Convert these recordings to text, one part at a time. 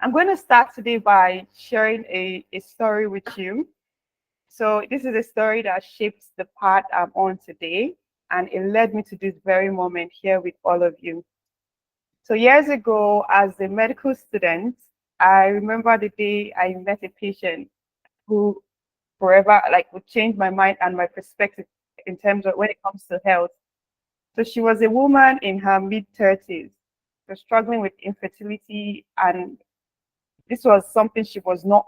I'm going to start today by sharing a story with you. So this is a story that shapes the path I'm on today, and it led me to this very moment here with all of you. So years ago, as a medical student, I remember the day I met a patient who forever would change my mind and my perspective in terms of when it comes to health. So she was a woman in her mid-30s, so struggling with infertility, and this was something she was not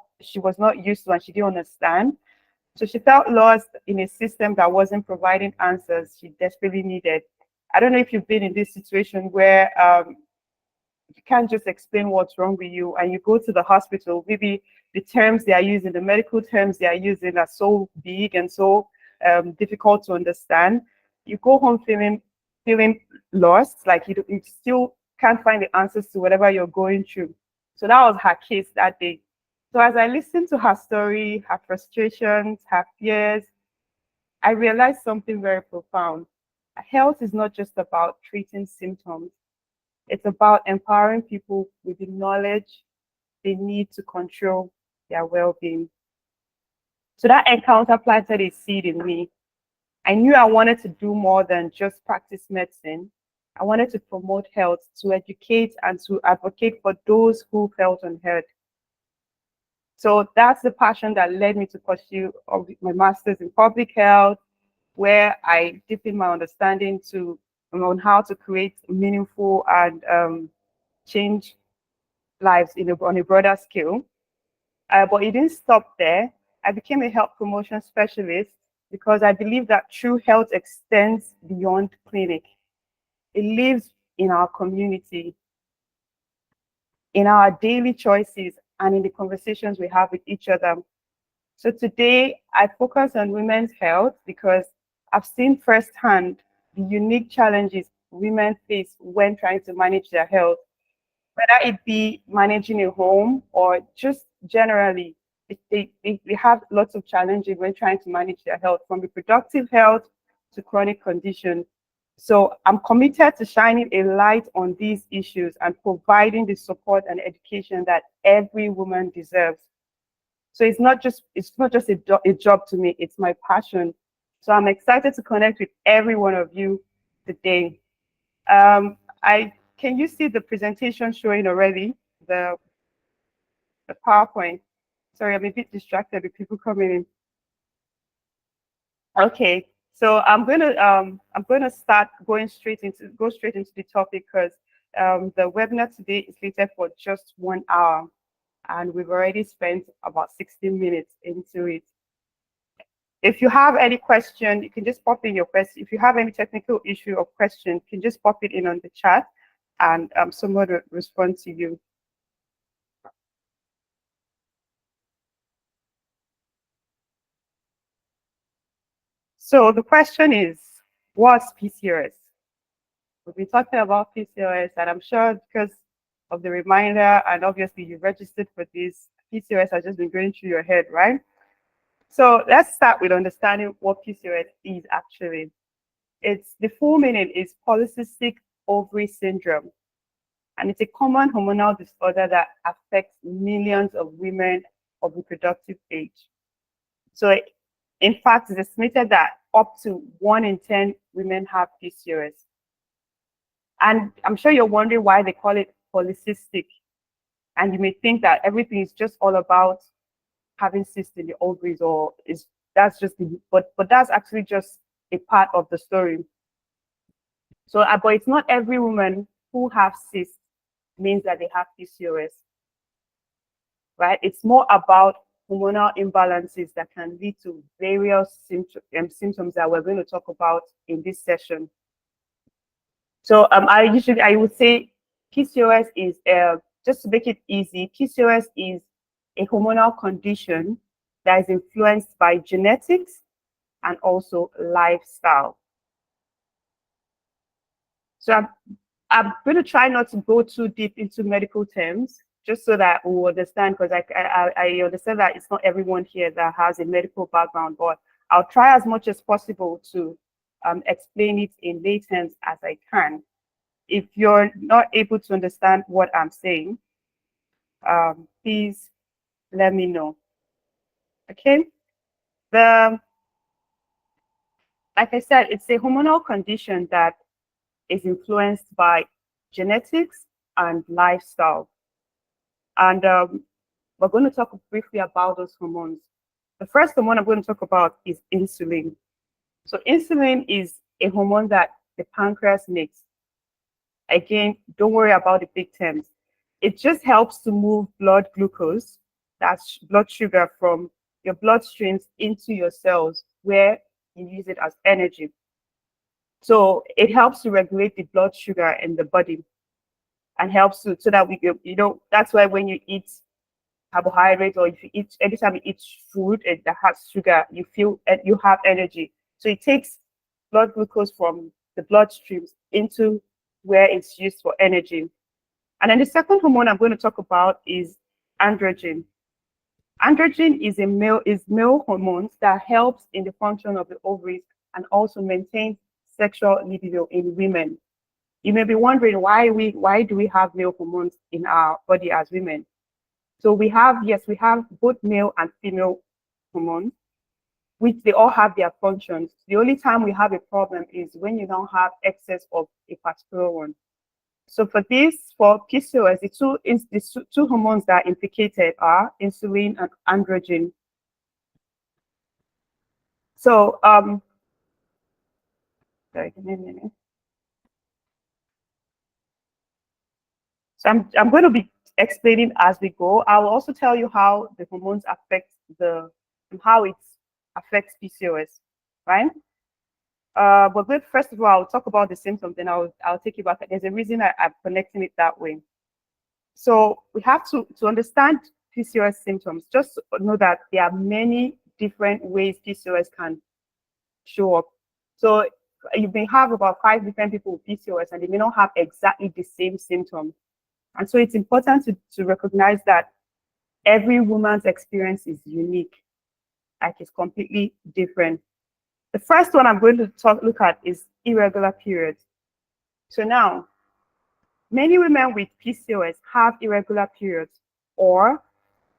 used to and she didn't understand. So she felt lost in a system that wasn't providing answers she desperately needed. I don't know if you've been in this situation where you can't just explain what's wrong with you and you go to the hospital. Maybe the terms they are using, the medical terms they are using are so big and so difficult to understand. You go home feeling lost, like you still can't find the answers to whatever you're going through. So that was her case that day. So as I listened to her story, her frustrations, her fears, I realized something very profound. Health is not just about treating symptoms. It's about empowering people with the knowledge they need to control their well-being. So that encounter planted a seed in me. I knew I wanted to do more than just practice medicine. I wanted to promote health, to educate and to advocate for those who felt unheard. So that's the passion that led me to pursue my master's in public health, where I deepened my understanding on how to create meaningful and change lives on a broader scale. But it didn't stop there. I became a health promotion specialist because I believe that true health extends beyond clinic. It lives in our community, in our daily choices, and in the conversations we have with each other. So today, I focus on women's health because I've seen firsthand the unique challenges women face when trying to manage their health, whether it be managing a home or just generally. They have lots of challenges when trying to manage their health, from reproductive health to chronic conditions. So I'm committed to shining a light on these issues and providing the support and education that every woman deserves. So it's not just a job to me, it's my passion. So I'm excited to connect with every one of you today. I can you see the presentation showing already? The PowerPoint. Sorry, I'm a bit distracted with people coming in. Okay, so I'm gonna start go straight into the topic because the webinar today is slated for just 1 hour, and we've already spent about 16 minutes into it. If you have any question, you can just pop in your question. If you have any technical issue or question, you can just pop it in on the chat, and someone will respond to you. So the question is, what's PCOS? We've been talking about PCOS, and I'm sure because of the reminder, and obviously you registered for this, PCOS has just been going through your head, right? So let's start with understanding what PCOS is actually. The full meaning is polycystic ovary syndrome, and it's a common hormonal disorder that affects millions of women of reproductive age. So in fact, it's estimated that up to 1 in 10 women have PCOS. And I'm sure you're wondering why they call it polycystic. And you may think that everything is just all about having cysts in the ovaries, or is that's just but that's actually just a part of the story. So, but it's not every woman who have cysts means that they have PCOS, right? It's more about hormonal imbalances that can lead to various symptoms that we're going to talk about in this session. So I would say PCOS is, just to make it easy, PCOS is a hormonal condition that is influenced by genetics and also lifestyle. So I'm going to try not to go too deep into medical terms, just so that we understand, because I understand that it's not everyone here that has a medical background, but I'll try as much as possible to explain it in lay terms as I can. If you're not able to understand what I'm saying, please let me know. Okay. The Like I said, it's a hormonal condition that is influenced by genetics and lifestyle. And we're going to talk briefly about those hormones. The first hormone I'm going to talk about is insulin. So insulin is a hormone that the pancreas makes. Again, don't worry about the big terms. It just helps to move blood glucose, that's blood sugar, from your bloodstreams into your cells where you use it as energy. So it helps to regulate the blood sugar in the body and helps to, so that that's why when you eat carbohydrates, or if you eat, anytime you eat food that has sugar, you feel you have energy. So it takes blood glucose from the bloodstreams into where it's used for energy. And then the second hormone I'm going to talk about is androgen. Androgen is male hormones that helps in the function of the ovaries and also maintains sexual libido in women. You may be wondering why do we have male hormones in our body as women? So we have both male and female hormones, which they all have their functions. The only time we have a problem is when you don't have excess of a particular one. So for PCOS, the two hormones that are implicated are insulin and androgen. So sorry, give me a minute. So I'm going to be explaining as we go. I will also tell you how the hormones affect how it affects PCOS, right? But first of all, I'll talk about the symptoms, then I'll take you back. There's a reason I'm connecting it that way. So we have to understand PCOS symptoms. Just know that there are many different ways PCOS can show up. So you may have about 5 different people with PCOS, and they may not have exactly the same symptoms. And so it's important to recognize that every woman's experience is unique, like it's completely different. The first one I'm going to look at is irregular periods. So now, many women with PCOS have irregular periods or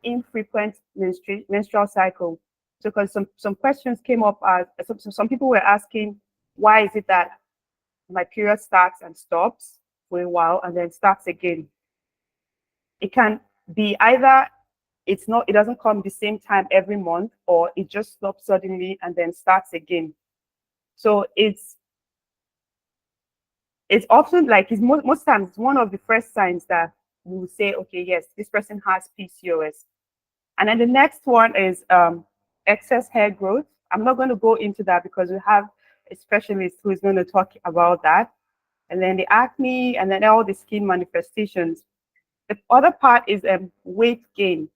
infrequent menstrual cycle. So because some questions came up, as some people were asking, why is it that my period starts and stops for a while and then starts again? It can be either it doesn't come the same time every month, or it just stops suddenly and then starts again. So it's often like most times it's one of the first signs that we will say, okay, yes, this person has PCOS. And then the next one is excess hair growth. I'm not going to go into that because we have a specialist who is going to talk about that. And then the acne, and then all the skin manifestations. The other part is weight gain.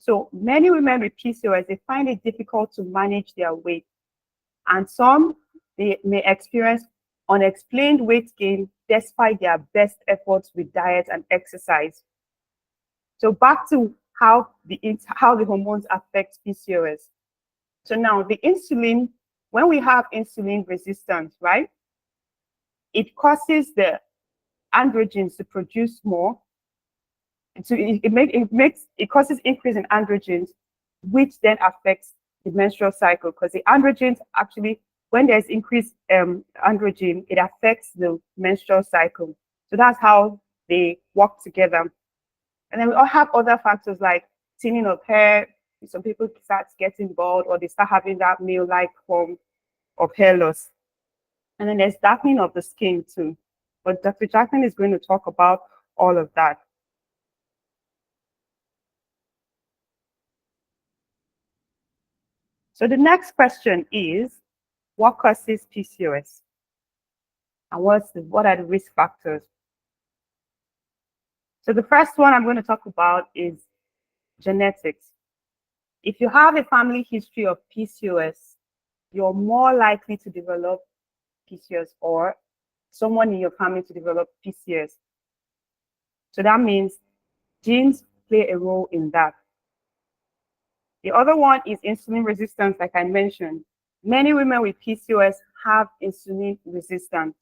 So many women with PCOS, they find it difficult to manage their weight. And some, they may experience unexplained weight gain despite their best efforts with diet and exercise. So back to how the hormones affect PCOS. So now the insulin, when we have insulin resistance, right, it causes the androgens to produce more. So it causes increase in androgens, which then affects the menstrual cycle, because the androgens actually, when there's increased androgen, it affects the menstrual cycle. So that's how they work together. And then we all have other factors like thinning of hair. Some people start getting bald, or they start having that male-like form of hair loss. And then there's darkening of the skin too. But Dr. Jacqueline is going to talk about all of that. So the next question is, what causes PCOS? And what are the risk factors? So the first one I'm going to talk about is genetics. If you have a family history of PCOS, you're more likely to develop PCOS, or someone in your family to develop PCOS. So that means genes play a role in that. The other one is insulin resistance, like I mentioned. Many women with PCOS have insulin resistance,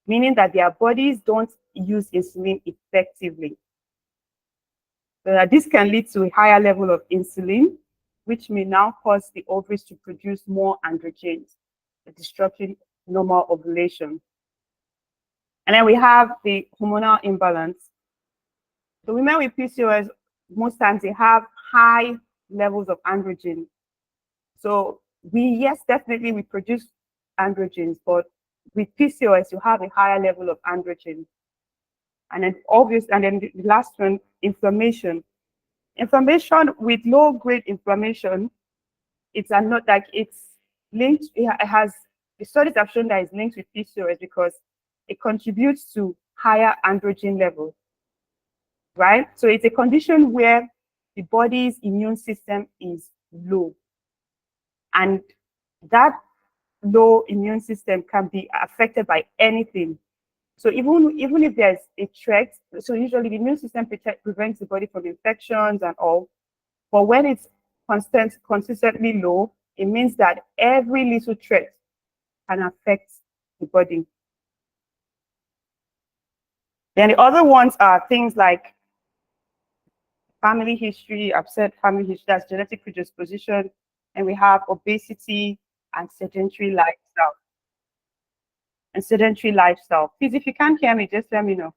meaning that their bodies don't use insulin effectively. So that this can lead to a higher level of insulin, which may now cause the ovaries to produce more androgens, disrupting normal ovulation. And then we have the hormonal imbalance. So women with PCOS, most times they have high levels of androgen. So yes, definitely we produce androgens, but with PCOS, you have a higher level of androgen. And then the last one, inflammation. Inflammation with low grade inflammation, it's linked, it has, the studies have shown that it's linked with PCOS because it contributes to higher androgen levels, right? So it's a condition where the body's immune system is low. And that low immune system can be affected by anything. So even if there's a threat, so usually the immune system prevents the body from infections and all. But when it's consistently low, it means that every little threat can affect the body. Then the other ones are things like family history, upset family history, that's genetic predisposition, and we have obesity and sedentary lifestyle. Please, if you can't hear me, just let me know.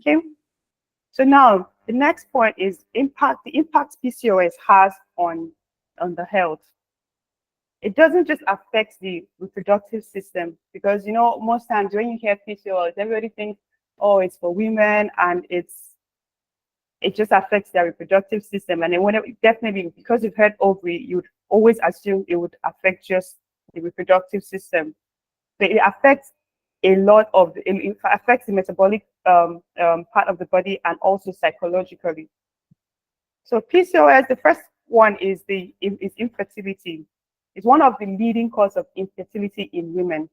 Okay. So now the next point is the impact PCOS has on the health. It doesn't just affect the reproductive system, because most times when you hear PCOS, everybody thinks, oh, it's for women and it just affects their reproductive system. And then definitely, because you've heard ovary, you'd always assume it would affect just the reproductive system. But it affects it affects the metabolic part of the body and also psychologically. So PCOS, the first one is infertility. It's one of the leading causes of infertility in women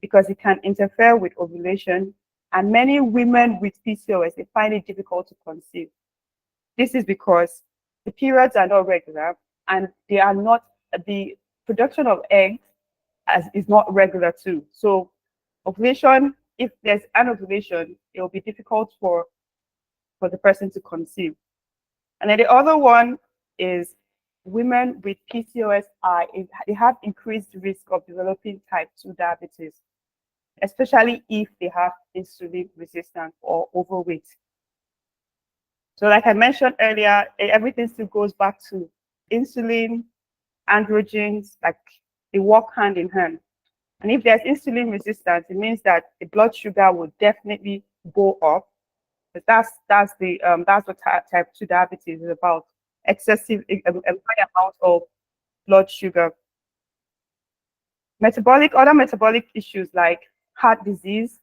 because it can interfere with ovulation. And many women with PCOS, they find it difficult to conceive. This is because the periods are not regular and the production of eggs is not regular too. So ovulation, if there's an ovulation, it will be difficult for the person to conceive. And then the other one is women with PCOS they have increased risk of developing type 2 diabetes, especially if they have insulin resistance or overweight. So like I mentioned earlier, everything still goes back to insulin, androgens, like they work hand in hand. And if there's insulin resistance, it means that the blood sugar will definitely go up. But that's what type 2 diabetes is about. Excessive high amount of blood sugar. Other metabolic issues like heart disease,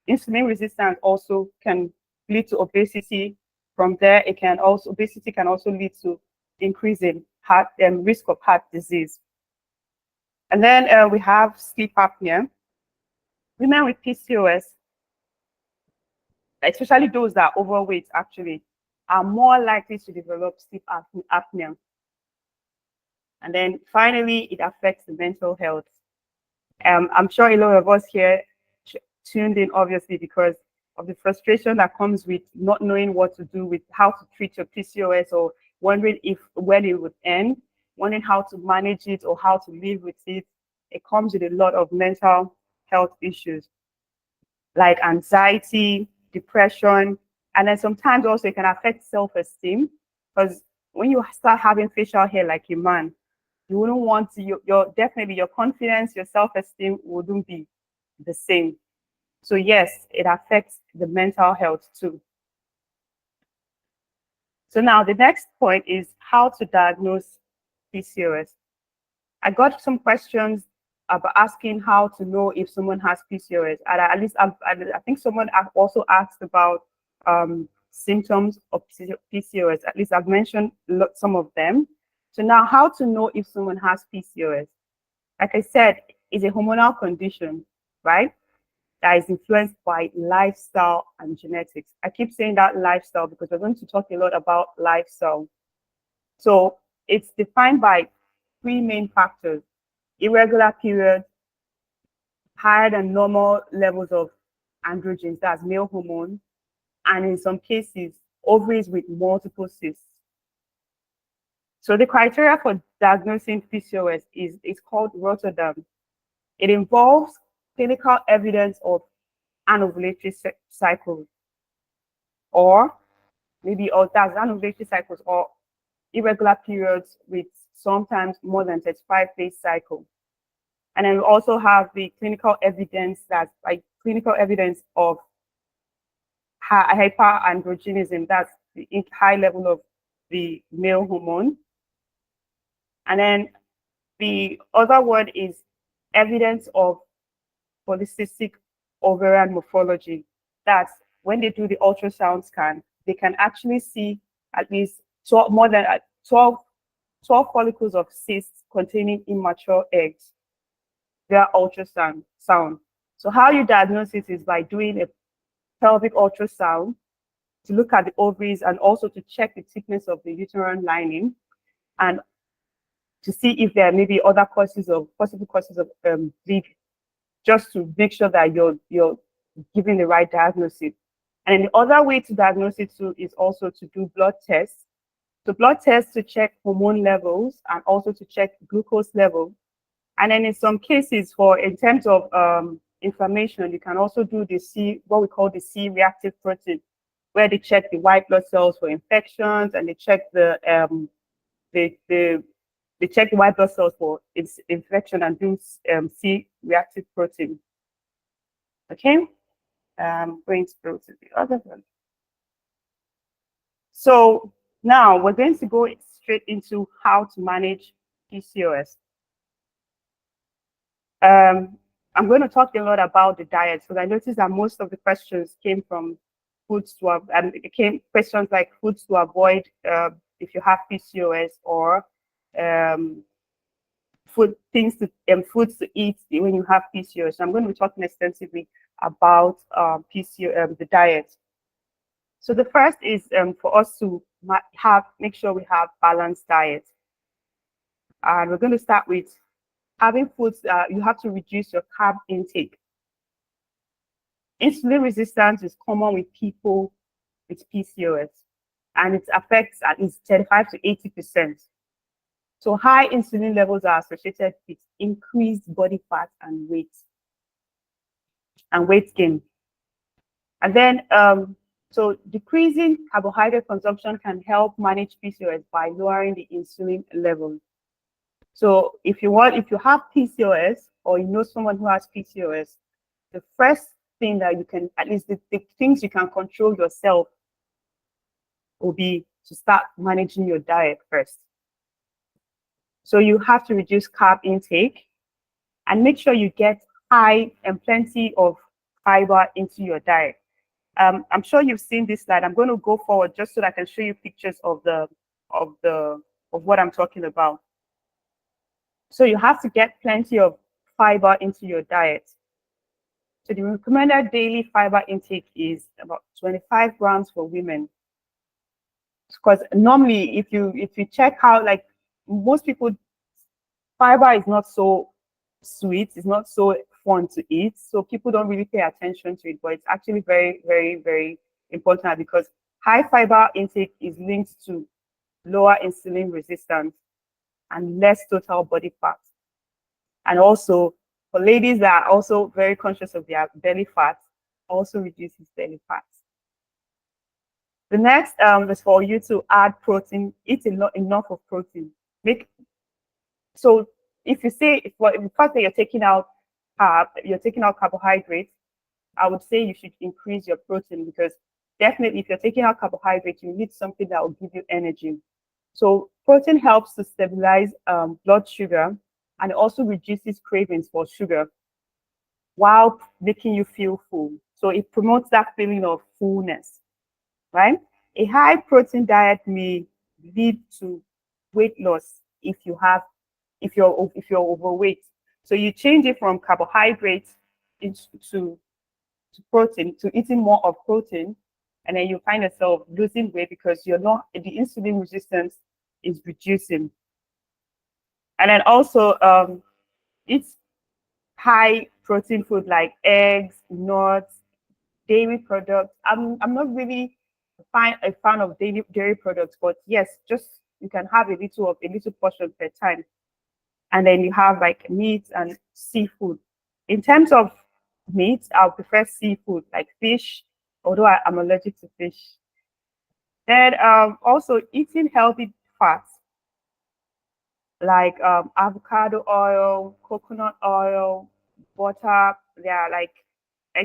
insulin resistance also can lead to obesity. From there, obesity can also lead to increasing risk of heart disease. And then we have sleep apnea. Women with PCOS, especially those that are overweight, actually, are more likely to develop sleep apnea. And then finally, it affects the mental health. I'm sure a lot of us here tuned in, obviously, because of the frustration that comes with not knowing what to do with how to treat your PCOS, or wondering when it would end, wondering how to manage it or how to live with it. It comes with a lot of mental health issues like anxiety, depression, and then sometimes also it can affect self-esteem, because when you start having facial hair like a man, you wouldn't want to, definitely your confidence, your self-esteem wouldn't be the same. So yes, it affects the mental health too. So now the next point is how to diagnose PCOS. I got some questions about asking how to know if someone has PCOS. And at least I think someone also asked about symptoms of PCOS. At least I've mentioned some of them. So now, how to know if someone has PCOS? Like I said, it's a hormonal condition, right? That is influenced by lifestyle and genetics. I keep saying that lifestyle because we're going to talk a lot about lifestyle. So it's defined by three main factors: irregular periods, higher than normal levels of androgens, that's male hormone, and in some cases, ovaries with multiple cysts. So the criteria for diagnosing PCOS is called Rotterdam. It involves clinical evidence of anovulatory cycles, or maybe or that's anovulatory cycles or irregular periods with sometimes more than 35-day cycle. And then we also have the clinical evidence, that's like clinical evidence of hyperandrogenism, that's the high level of the male hormone. And then the other word is evidence of polycystic ovarian morphology. That's when they do the ultrasound scan, they can actually see at least 12, more than 12 follicles of cysts containing immature eggs via ultrasound. So how you diagnose it is by doing a pelvic ultrasound to look at the ovaries and also to check the thickness of the uterine lining and to see if there may be other possible causes of bleed, just to make sure that you're giving the right diagnosis. And the other way to diagnose it too is also to do blood tests. So blood tests to check hormone levels and also to check glucose level. And then in some cases, in terms of inflammation, you can also do what we call the C-reactive protein, where they check the white blood cells for infections, and they check the white blood cells for its infection and do C-reactive protein. Okay, going to go to the other one. So now we're going to go straight into how to manage PCOS. I'm going to talk a lot about the diet, because I noticed that most of the questions came from foods to and it came questions like foods to avoid if you have PCOS, or foods to eat when you have PCOS. So I'm going to be talking extensively about the diet. So the first is for us to make sure we have balanced diet, and we're going to start with having foods. You have to reduce your carb intake. Insulin resistance is common with people with PCOS, and it affects at least 35 to 80%. So high insulin levels are associated with increased body fat and weight gain. And then, so decreasing carbohydrate consumption can help manage PCOS by lowering the insulin level. So if you have PCOS, or you know someone who has PCOS, the first thing that you can, at least the things you can control yourself, will be to start managing your diet first. So you have to reduce carb intake and make sure you get high and plenty of fiber into your diet. I'm sure you've seen this slide. I'm going to go forward just so that I can show you pictures of what I'm talking about. So you have to get plenty of fiber into your diet. So the recommended daily fiber intake is about 25 grams for women. Because normally, if you check how, like, most people, fiber is not so sweet, it's not so fun to eat, so people don't really pay attention to it, but it's actually very, very, very important, because high fiber intake is linked to lower insulin resistance and less total body fat. And also, for ladies that are also very conscious of their belly fat, also reduces belly fat. The next is for you to add protein. Eat enough of protein. So if you say, the fact that you're taking out carbohydrates, I would say you should increase your protein, because definitely if you're taking out carbohydrates, you need something that will give you energy. So protein helps to stabilize blood sugar, and it also reduces cravings for sugar while making you feel full. So it promotes that feeling of fullness, right? A high protein diet may lead to weight loss if you're overweight. So you change it from carbohydrates to protein, to eating more of protein, and then you find yourself losing weight because the insulin resistance is reducing. And then also eat high protein food like eggs, nuts, dairy products. I'm not really a fan of dairy products, but yes, just you can have a little portion per time. And then you have like meat and seafood. In terms of meat, I'll prefer seafood like fish, although I'm allergic to fish. Then also eating healthy fats like avocado oil, coconut oil, butter. They are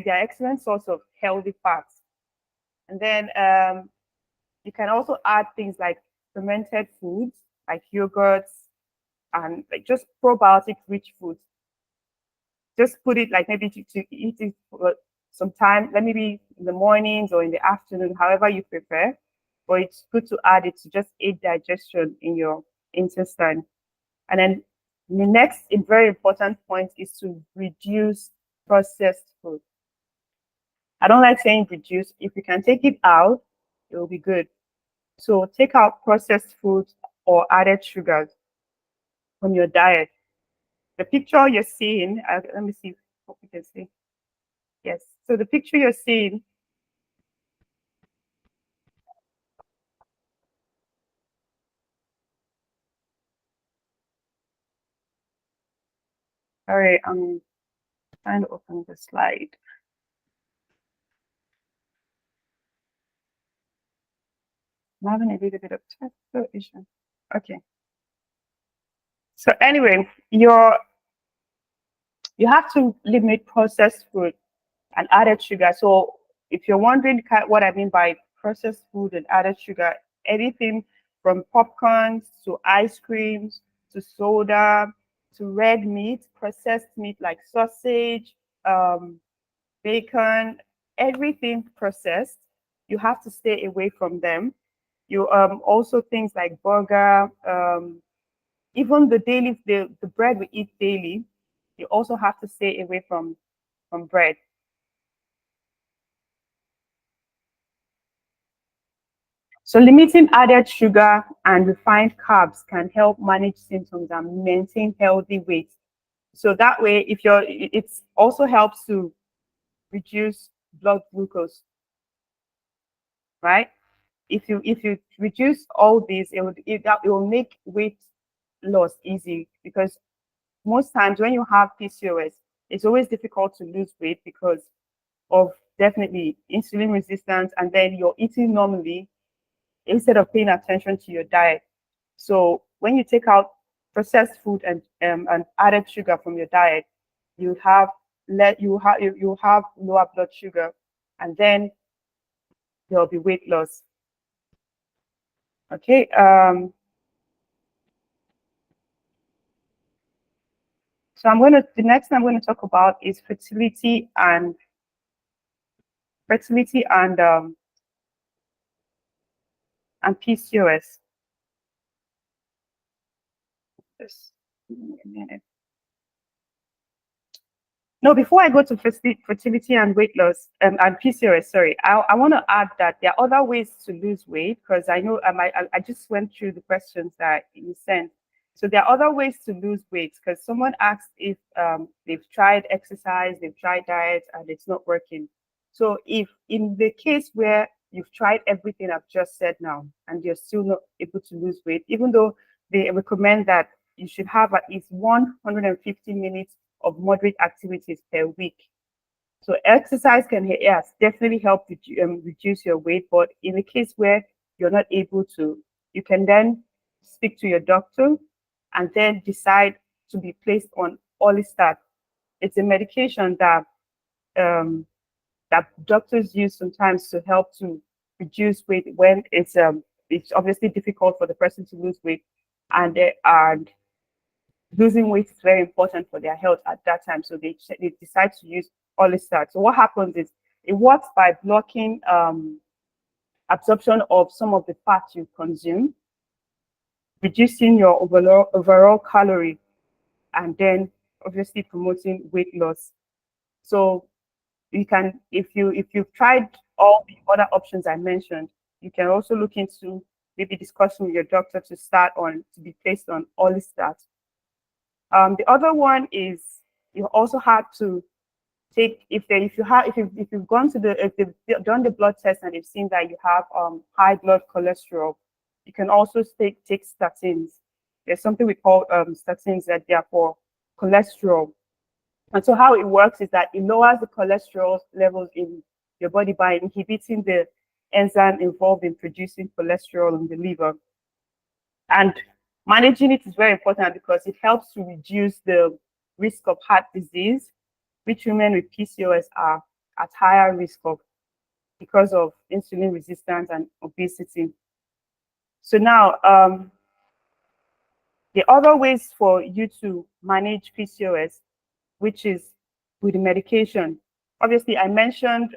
they're excellent source of healthy fats. And then you can also add things like fermented foods like yogurts and like just probiotic rich foods. Just put it like maybe to eat it for some time, like maybe in the mornings or in the afternoon, however you prefer. But it's good to add it to just aid digestion in your intestine. And then the next very important point is to reduce processed food. I don't like saying reduce. If you can take it out, it will be good. So take out processed food or added sugars from your diet. The picture you're seeing, let me see what we can see. Yes. So the picture you're seeing, sorry, I'm trying to open the slide. I'm having a little bit of technical issue. Okay. So anyway, you have to limit processed food and added sugar. So if you're wondering what I mean by processed food and added sugar, anything from popcorns to ice creams to soda to red meat, processed meat like sausage, bacon, everything processed, you have to stay away from them. You also things like burger, even the bread we eat daily, you also have to stay away from bread. So limiting added sugar and refined carbs can help manage symptoms and maintain healthy weight. So that way, it also helps to reduce blood glucose, right? If you reduce all these, it will make weight loss easy because most times when you have PCOS, it's always difficult to lose weight because of definitely insulin resistance, and then you're eating normally instead of paying attention to your diet. So when you take out processed food and added sugar from your diet, you have you have lower blood sugar, and then there will be weight loss. Okay. So the next thing I'm going to talk about is fertility and PCOS. Just give me a minute. No, before I go to fertility and weight loss and PCOS, sorry, I want to add that there are other ways to lose weight because I know I just went through the questions that you sent. So there are other ways to lose weight because someone asked if they've tried exercise, they've tried diet, and it's not working. So if in the case where you've tried everything I've just said now and you're still not able to lose weight, even though they recommend that you should have at least 150 minutes of moderate activities per week. So exercise can, yes, definitely help reduce your weight. But in the case where you're not able to, you can then speak to your doctor and then decide to be placed on Orlistat. It's a medication um, that doctors use sometimes to help to reduce weight when it's obviously difficult for the person to lose weight, and losing weight is very important for their health at that time. So they decide to use Orlistat. So what happens is it works by blocking absorption of some of the fat you consume, reducing your overall calorie, and then obviously promoting weight loss. So you can, if you've tried all the other options I mentioned, you can also look into maybe discussing with your doctor to be placed on Orlistat. The other one is you also have to take if you've gone to the if they've done the blood test and they've seen that you have high blood cholesterol, you can also take statins. There's something we call statins that they are for cholesterol. And so how it works is that it lowers the cholesterol levels in your body by inhibiting the enzyme involved in producing cholesterol in the liver. And managing it is very important because it helps to reduce the risk of heart disease, which women with PCOS are at higher risk of because of insulin resistance and obesity. So now, the other ways for you to manage PCOS, which is with the medication. Obviously, I mentioned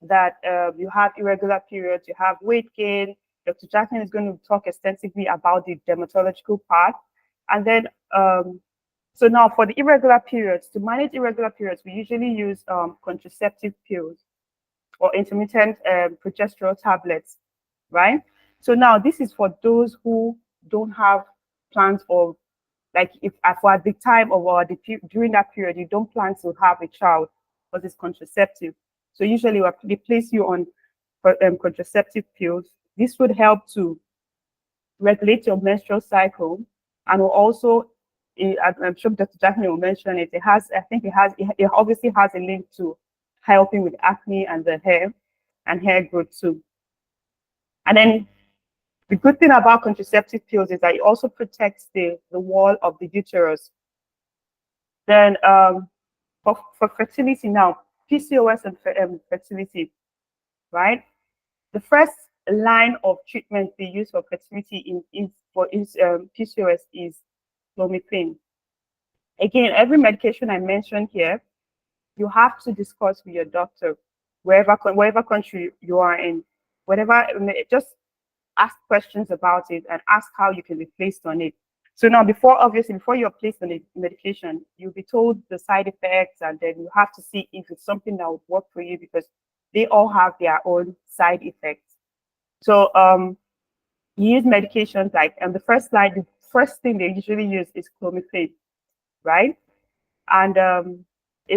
that you have irregular periods, you have weight gain. Dr. Jacqueline is going to talk extensively about the dermatological part. And then, so now for the irregular periods, to manage irregular periods, we usually use contraceptive pills or intermittent progesterone tablets, right? So now this is for those who don't have plans of, like if at the time or during that period, you don't plan to have a child because it's contraceptive. So usually they place you on contraceptive pills. This would help to regulate your menstrual cycle and will also, I'm sure Dr. Jacqueline will mention it. It obviously has a link to helping with acne and the hair and hair growth too. And then the good thing about contraceptive pills is that it also protects the wall of the uterus. Then for fertility now, PCOS and fertility, right? The first line of treatment they use for fertility for PCOS is clomiphene. Again, every medication I mentioned here, you have to discuss with your doctor, wherever country you are in, just ask questions about it and ask how you can be placed on it. So now, before you're placed on a medication, you'll be told the side effects, and then you have to see if it's something that would work for you because they all have their own side effects. So you use medications like, and the first thing they usually use is clomiphene, right? And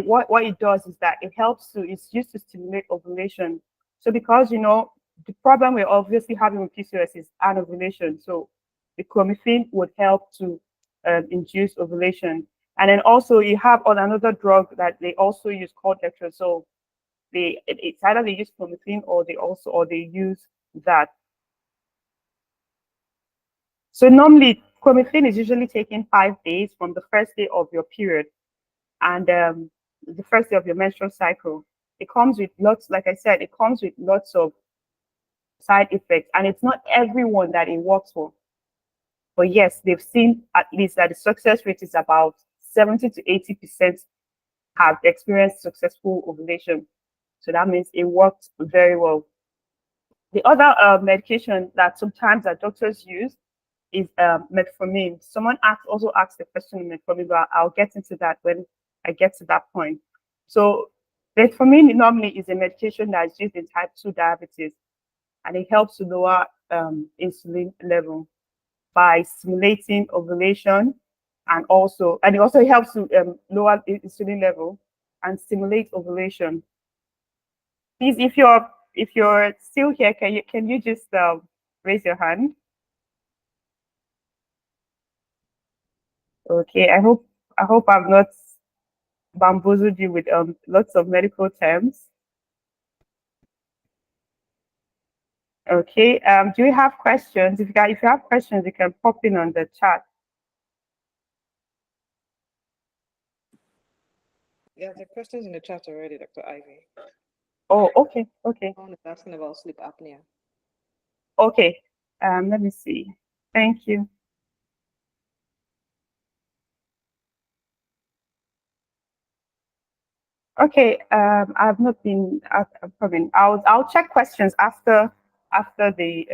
what it does is that it's used to stimulate ovulation. So because, the problem we're obviously having with PCOS is anovulation. So the clomiphene would help to induce ovulation. And then also you have another drug that they also use called letrozole. It's either they use clomiphene or they use that. So normally clomiphene is usually taken 5 days from the first day of your period and the first day of your menstrual cycle. It comes with lots, like I said, it comes with lots of side effects, and it's not everyone that it works for. But yes, they've seen at least that the success rate is about 70 to 80% have experienced successful ovulation. So that means it worked very well. The other medication that sometimes that doctors use is metformin. Someone also asked the question on metformin, but I'll get into that when I get to that point. So metformin normally is a medication that is used in type 2 diabetes, and it helps to lower insulin level by stimulating ovulation, and it also helps to lower insulin level and stimulate ovulation. Please, if you're still here, can you just raise your hand? Okay, I hope I've not bamboozled you with lots of medical terms. Okay, do you have questions? If you have questions, you can pop in on the chat. Yeah, the questions in the chat already, Dr. Ivy. Oh, okay. Someone is asking about sleep apnea. Okay, let me see. Thank you. Okay, I've not been. I'll check questions after the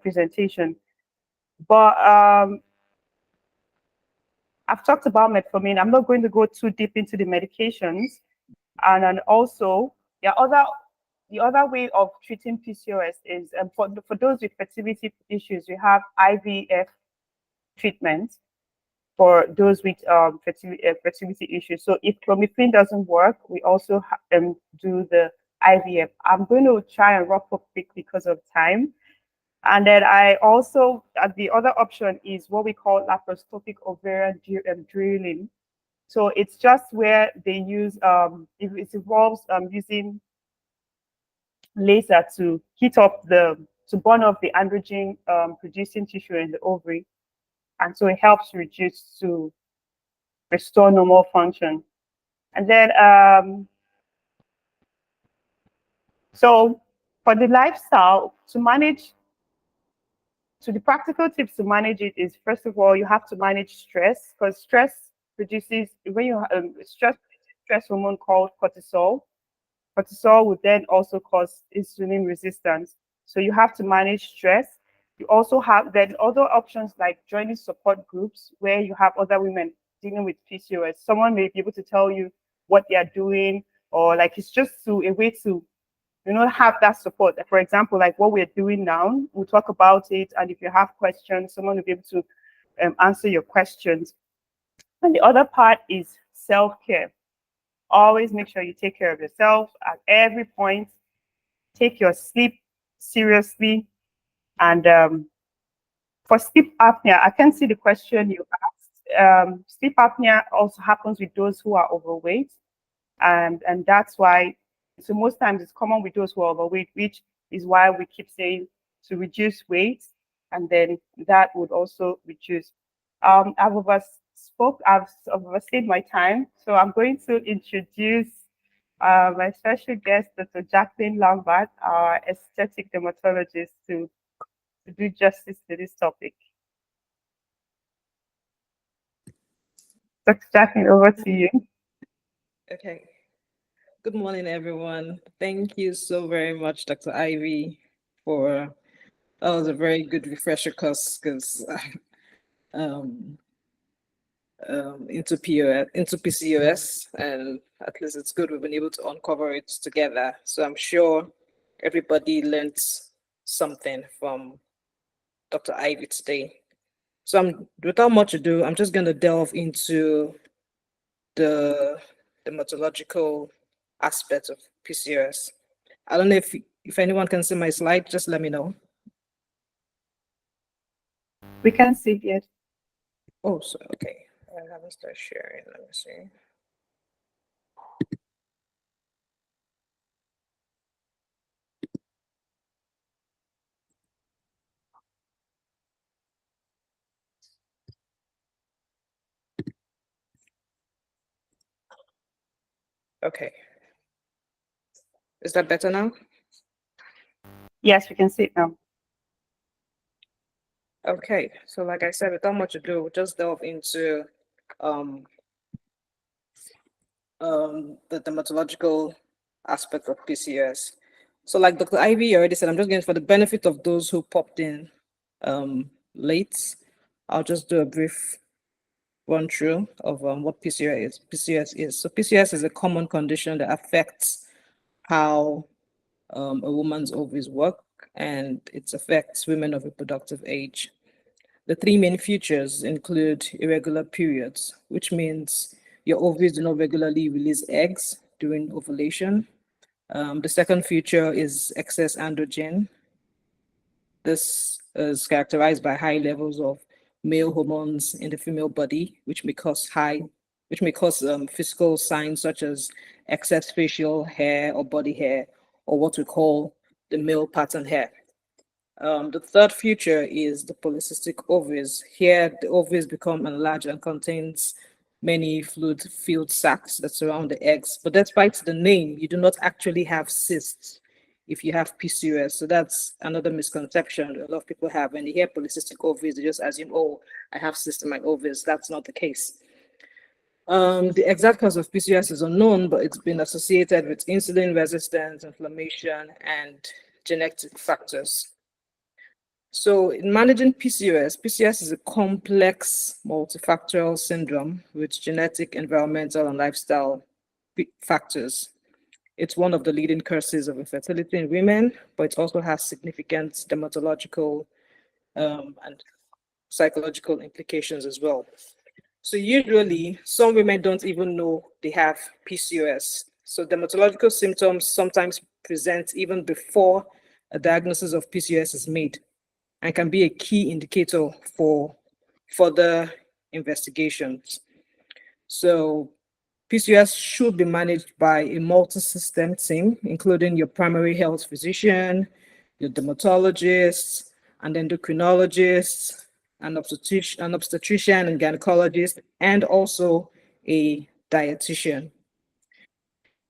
presentation. But I've talked about metformin. I'm not going to go too deep into the medications, and then also the other way of treating PCOS is for those with fertility issues, we have IVF treatment. for those with fertility issues. So if clomiphene doesn't work, we also do the IVF. I'm going to try and wrap up quick because of time. And then I also, the other option is what we call laparoscopic ovarian drilling. So it's just where they use, it involves using laser to heat up to burn off the androgen producing tissue in the ovary. And so it helps reduce to restore normal function. And then, so for the lifestyle, the practical tips to manage it is, first of all, you have to manage stress, because stress produces, when you stress hormone called cortisol. Cortisol would then also cause insulin resistance. So you have to manage stress. You also have then other options like joining support groups where you have other women dealing with PCOS. Someone may be able to tell you what they are doing, or like it's just a way to have that support. For example, like what we're doing now, we'll talk about it, and if you have questions, someone will be able to answer your questions. And the other part is self-care. Always make sure you take care of yourself at every point. Take your sleep seriously. And for sleep apnea, I can see the question you asked. Sleep apnea also happens with those who are overweight. And that's why, so most times it's common with those who are overweight, which is why we keep saying to reduce weight, and then that would also reduce. I've overstayed my time, so I'm going to introduce my special guest, Dr. Jacqueline Lambert, our aesthetic dermatologist, to do justice to this topic. Dr. Jacqueline, over to you. Okay. Good morning, everyone. Thank you so very much, Dr. Ivy, for that was a very good refresher course, because into PCOS, and at least it's good we've been able to uncover it together. So I'm sure everybody learned something from Dr. Ivy today. So without much ado, I'm just going to delve into the dermatological aspect of PCOS. I don't know if anyone can see my slide, just let me know. We can see it. Oh, so okay. I haven't started sharing. Let me see. Okay. Is that better now? Yes, we can see it now. Okay, so like I said, without much ado, we'll just delve into the dermatological aspect of PCOS. So like Dr. Ivy already said, I'm just going for the benefit of those who popped in late. I'll just do a brief run through of what PCOS is. So PCOS is a common condition that affects how a woman's ovaries work, and it affects women of reproductive age. The three main features include irregular periods, which means your ovaries do not regularly release eggs during ovulation. The second feature is excess androgen. This is characterized by high levels of male hormones in the female body, which may cause physical signs such as excess facial hair or body hair, or what we call the male pattern hair. The third feature is the polycystic ovaries. Here, the ovaries become enlarged and contains many fluid-filled sacs that surround the eggs. But despite the name, you do not actually have cysts if you have PCOS. So that's another misconception a lot of people have. When they hear polycystic ovaries, they just assume, oh, I have cysts in my ovaries. That's not the case. The exact cause of PCOS is unknown, but it's been associated with insulin resistance, inflammation, and genetic factors. So in managing PCOS is a complex multifactorial syndrome with genetic, environmental, and lifestyle factors. It's one of the leading causes of infertility in women, but it also has significant dermatological and psychological implications as well. So usually some women don't even know they have PCOS. So dermatological symptoms sometimes present even before a diagnosis of PCOS is made and can be a key indicator for further investigations. So PCOS should be managed by a multi-system team, including your primary health physician, your dermatologist, and endocrinologist, an obstetrician and gynecologist, and also a dietitian.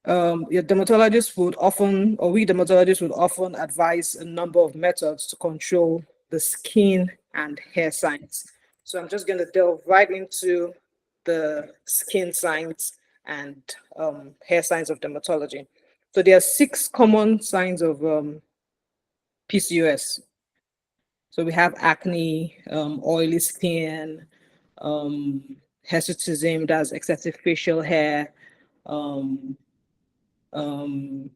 Your dermatologist would often, or we dermatologists would often advise a number of methods to control the skin and hair signs. So I'm just going to delve right into the skin signs and hair signs of dermatology. So there are 6 common signs of PCOS. So we have acne, oily skin, hirsutism, that's excessive facial hair, um, um,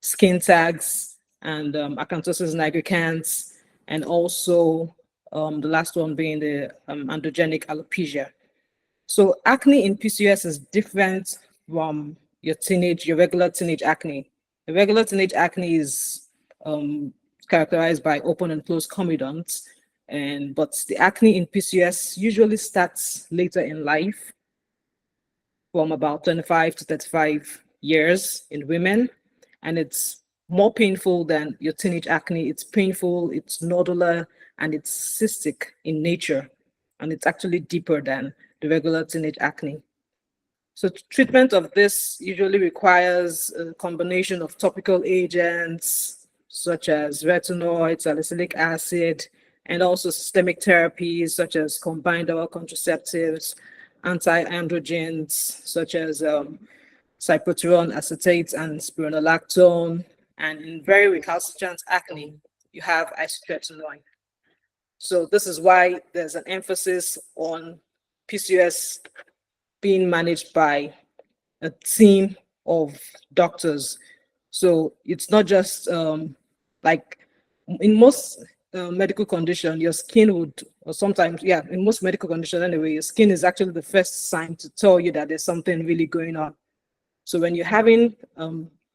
skin tags, and acanthosis nigricans, and also the last one being the androgenic alopecia. So acne in PCOS is different from your regular teenage acne. The regular teenage acne is um, characterized by open and closed comedons, but the acne in PCOS usually starts later in life, from about 25 to 35 years in women, and it's more painful than your teenage acne. It's painful, it's nodular, and it's cystic in nature, and it's actually deeper than the regular teenage acne. So treatment of this usually requires a combination of topical agents such as retinoid, salicylic acid, and also systemic therapies such as combined oral contraceptives, anti-androgens such as cyproterone acetate and spironolactone, and in very recalcitrant acne, you have isotretinoin. So this is why there's an emphasis on PCOS being managed by a team of doctors. So it's not just like in most medical condition, your skin would, or sometimes, yeah, in most medical condition anyway, your skin is actually the first sign to tell you that there's something really going on. So when you're having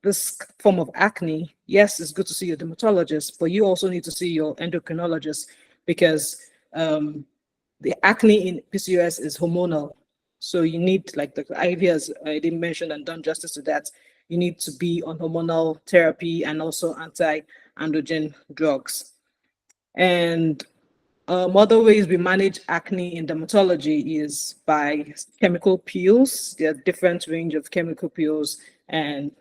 this form of acne, yes, it's good to see your dermatologist, but you also need to see your endocrinologist because the acne in PCOS is hormonal. So you need, like Dr. Ivy has already mentioned and done justice to that, you need to be on hormonal therapy and also anti-androgen drugs. And other ways we manage acne in dermatology is by chemical peels. There are different range of chemical peels. And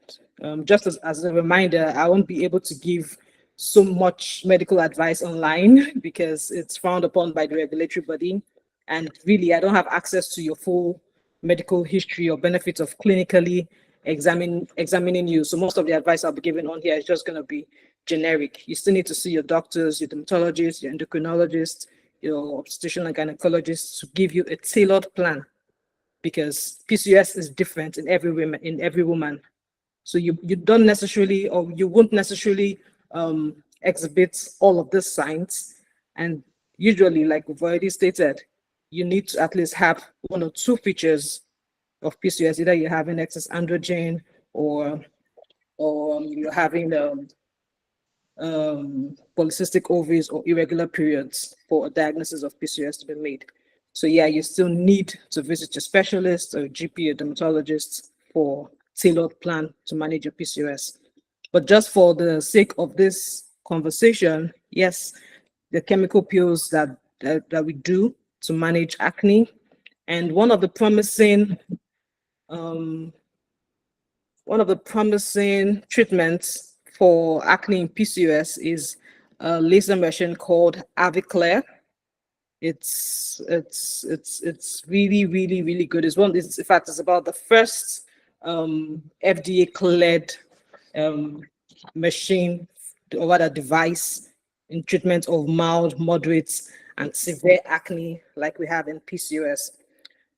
just as a reminder, I won't be able to give so much medical advice online because it's frowned upon by the regulatory body. And really, I don't have access to your full medical history or benefits of clinically examining you. So most of the advice I'll be giving on here is just going to be generic. You still need to see your doctors, your dermatologist, your endocrinologist, your obstetrician and gynecologist to give you a tailored plan because PCOS is different in every woman. So you don't necessarily, or you won't necessarily exhibit all of these signs. And usually, like we've already stated, you need to at least have 1 or 2 features of PCOS. Either you're having excess androgen or you're having polycystic ovaries or irregular periods for a diagnosis of PCOS to be made. So yeah, you still need to visit your specialist or GP or dermatologist for tailored plan to manage your PCOS. But just for the sake of this conversation, yes, the chemical peels that we do to manage acne, and um, one of the promising treatments for acne in PCOS is a laser machine called Aviclair. It's really, really, really good. In fact, it's about the first FDA cleared um, machine or rather device in treatment of mild, moderate, and severe acne like we have in PCOS.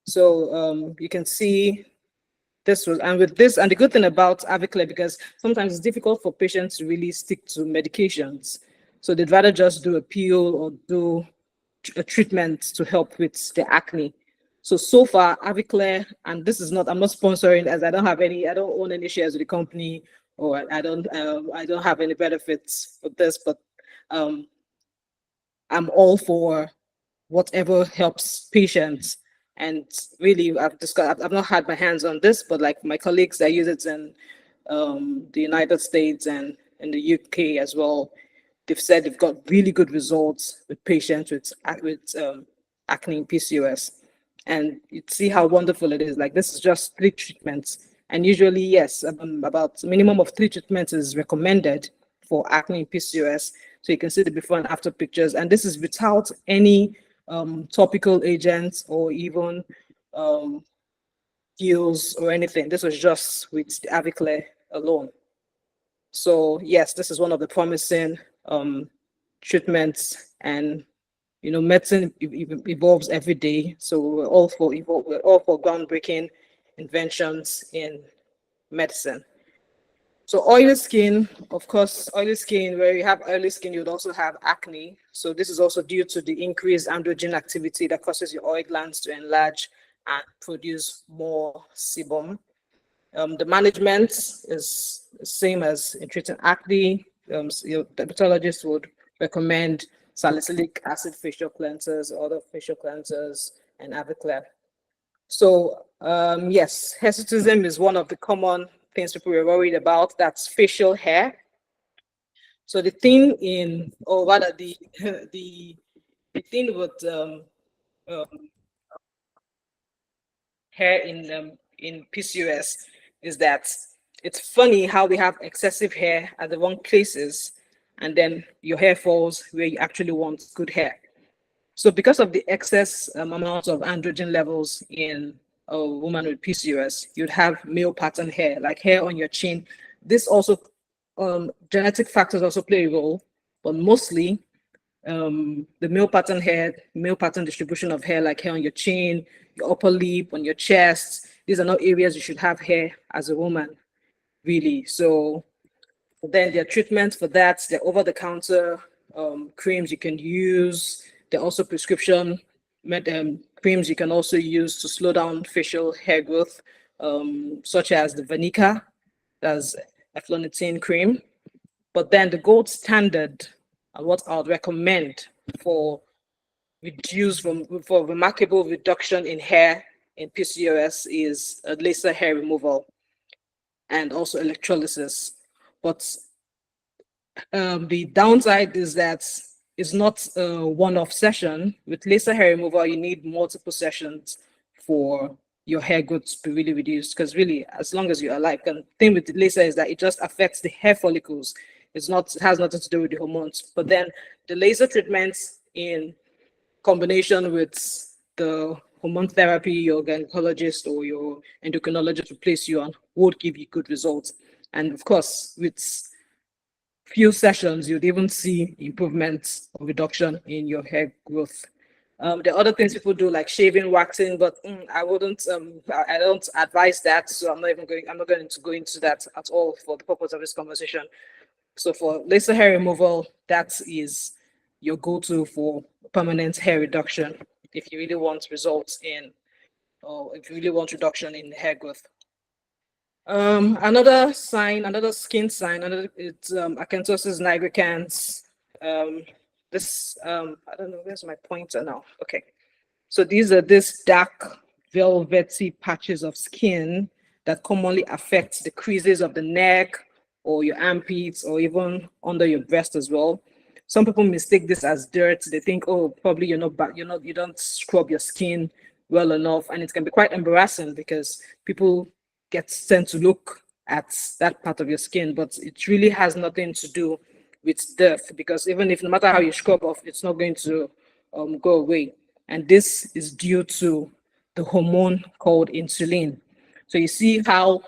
So you can see this was, and with this, and the good thing about Aviclair, because sometimes it's difficult for patients to really stick to medications. So they'd rather just do a peel or do a treatment to help with the acne. So far, Aviclair, and this is not, I'm not sponsoring, as I don't own any shares of the company, or I don't have any benefits for this, but um, I'm all for whatever helps patients. And really, I've not had my hands on this, but like my colleagues that use it in the United States and in the UK as well, they've said they've got really good results with patients with acne and PCOS. And you see how wonderful it is. Like, this is just 3 treatments. And usually, yes, about minimum of 3 treatments is recommended for acne and PCOS. So you can see the before and after pictures. And this is without any topical agents or even pills or anything. This was just with the Aviclair alone. So yes, this is one of the promising treatments, and medicine evolves every day. So we're all for groundbreaking inventions in medicine. So oily skin, of course, oily skin, where you have oily skin, you would also have acne. So this is also due to the increased androgen activity that causes your oil glands to enlarge and produce more sebum. The management is the same as in treating acne. Dermatologists would recommend salicylic acid facial cleansers, other facial cleansers, and Aviclair. So yes, hirsutism is one of the common things people were worried about. That's facial hair. So the thing or rather the thing with hair in PCOS is that it's funny how we have excessive hair at the wrong places, and then your hair falls where you actually want good hair. So because of the excess amount of androgen levels in a woman with PCOS, you'd have male pattern hair, like hair on your chin. This also, genetic factors also play a role, but mostly the male pattern distribution of hair, like hair on your chin, your upper lip, on your chest. These are not areas you should have hair as a woman, really. So then there are treatments for that. There are over-the-counter creams you can use. There are also prescription creams you can also use to slow down facial hair growth, such as the Vanica, that's eflornithine cream. But then the gold standard, and what I would recommend for remarkable reduction in hair in PCOS is laser hair removal and also electrolysis. But the downside is that it's not a one-off session. With laser hair removal, you need multiple sessions for your hair growth to be really reduced, because really, as long as you're alive, and the thing with the laser is that it just affects the hair follicles. It has nothing to do with the hormones. But then the laser treatments in combination with the hormone therapy your gynecologist or your endocrinologist will place you on would give you good results. And of course, with few sessions, you'd even see improvements or reduction in your hair growth. There are other things people do, like shaving, waxing, but I wouldn't. I don't advise that, so I'm not going to go into that at all for the purpose of this conversation. So for laser hair removal, that is your go-to for permanent hair reduction if you really want results or if you really want reduction in hair growth. Another skin sign, it's acanthosis nigricans. I don't know, where's my pointer now? Okay. So these are these dark velvety patches of skin that commonly affect the creases of the neck or your armpits or even under your breast as well. Some people mistake this as dirt. They think, oh, probably you don't scrub your skin well enough, and it can be quite embarrassing because people get sent to look at that part of your skin, but it really has nothing to do with dirt, because even if no matter how you scrub off, it's not going to go away. And this is due to the hormone called insulin. So you see how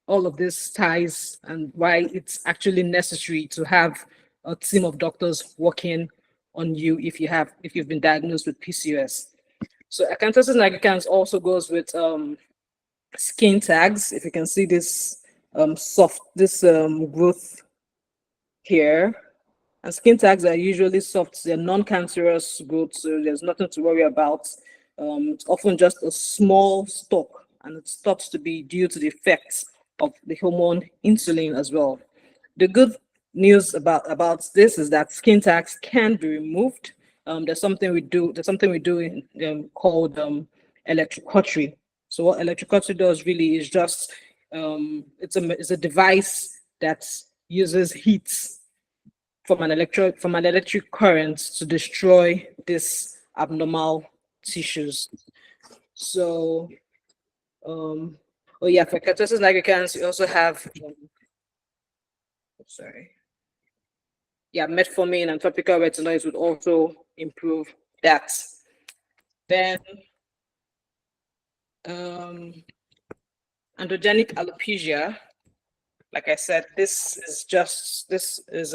all of this ties and why it's actually necessary to have a team of doctors working on you if you've been diagnosed with PCOS. So acanthosis nigricans also goes with skin tags. If you can see this growth here, and skin tags are usually soft. They're non-cancerous growth, so there's nothing to worry about. It's often just a small stalk, and it's thought to be due to the effects of the hormone insulin as well. The good news about this is that skin tags can be removed. There's something we do. There's something we do called electrocautery. So what electrocautery does really is just it's a device that uses heat from an electric current to destroy this abnormal tissues. So, oh yeah, for keratosis nigricans, you also have, sorry, yeah, metformin and topical retinoids would also improve that. Then, androgenic alopecia, like I said, this is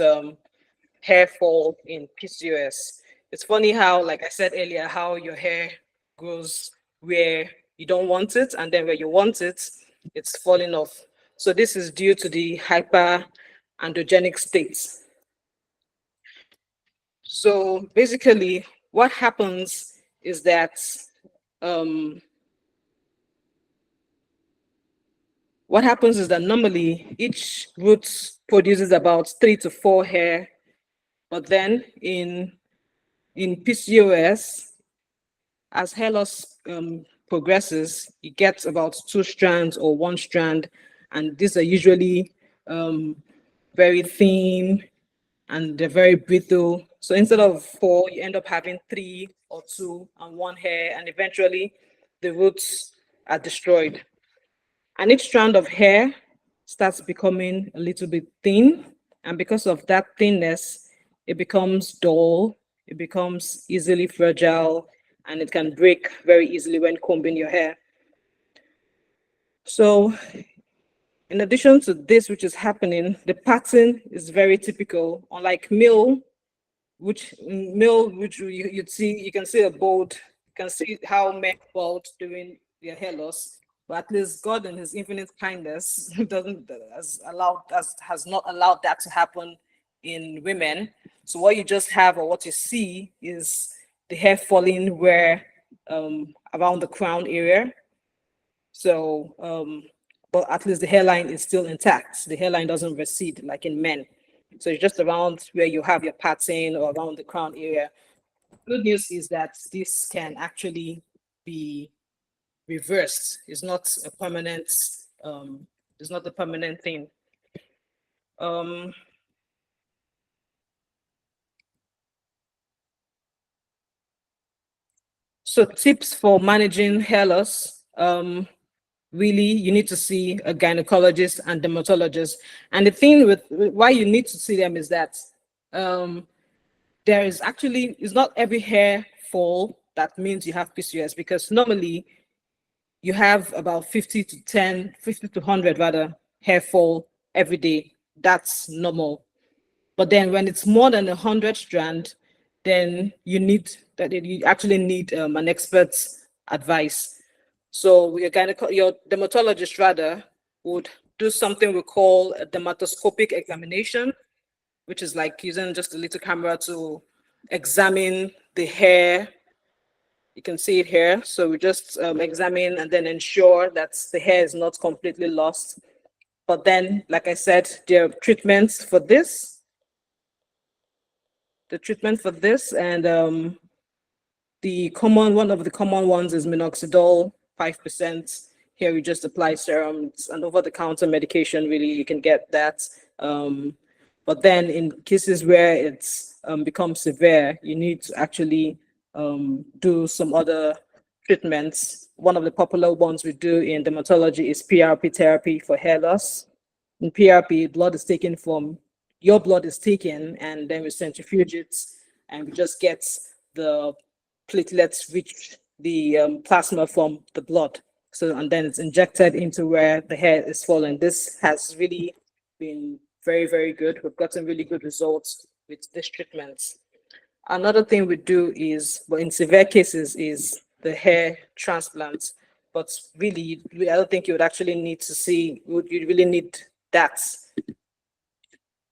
hair fall in PCOS. It's funny how, like I said earlier, how your hair grows where you don't want it, and then where you want it, it's falling off. So this is due to the hyperandrogenic state. So basically, what happens is that normally each root produces about 3 to 4 hair, but then in PCOS, as hair loss progresses, you get about 2 strands or 1 strand, and these are usually very thin and they're very brittle. So instead of 4, you end up having 3 or 2 and 1 hair, and eventually the roots are destroyed. And each strand of hair starts becoming a little bit thin, and because of that thinness, it becomes dull, it becomes easily fragile, and it can break very easily when combing your hair. So in addition to this, which is happening, the pattern is very typical. Unlike male, which you'd see, you can see a bald, you can see how men bald during their hair loss. But at least God in his infinite kindness has not allowed that to happen in women. So what you just have, or what you see, is the hair falling where around the crown area. So but at least the hairline is still intact. The hairline doesn't recede like in men. So it's just around where you have your pattern or around the crown area. Good news is that this can actually be reversed. It's not a permanent thing. So tips for managing hair loss. Really, you need to see a gynecologist and dermatologist. And the thing with why you need to see them is that there is actually, it's not every hair fall that means you have PCOS, because normally you have about 50 to 100 rather hair fall every day. That's normal. But then when it's more than 100 strand, then you actually need an expert's advice. So your dermatologist rather would do something we call a dermatoscopic examination, which is like using just a little camera to examine the hair. You can see it here. So we just examine and then ensure that the hair is not completely lost. But then, like I said, there are treatments for this. The treatment for this, and one of the common ones is minoxidil, 5%. Here we just apply serums, and over-the-counter medication, really, you can get that. But then in cases where it's becomes severe, you need to actually do some other treatments. One of the popular ones we do in dermatology is PRP therapy for hair loss. In PRP, your blood is taken, and then we centrifuge it, and we just get the platelets reach the plasma from the blood. So, and then it's injected into where the hair is falling. This has really been very, very good. We've gotten really good results with this treatment. Another thing we do is, but in severe cases, is the hair transplant. But really, I don't think you would actually need to see, you really need that.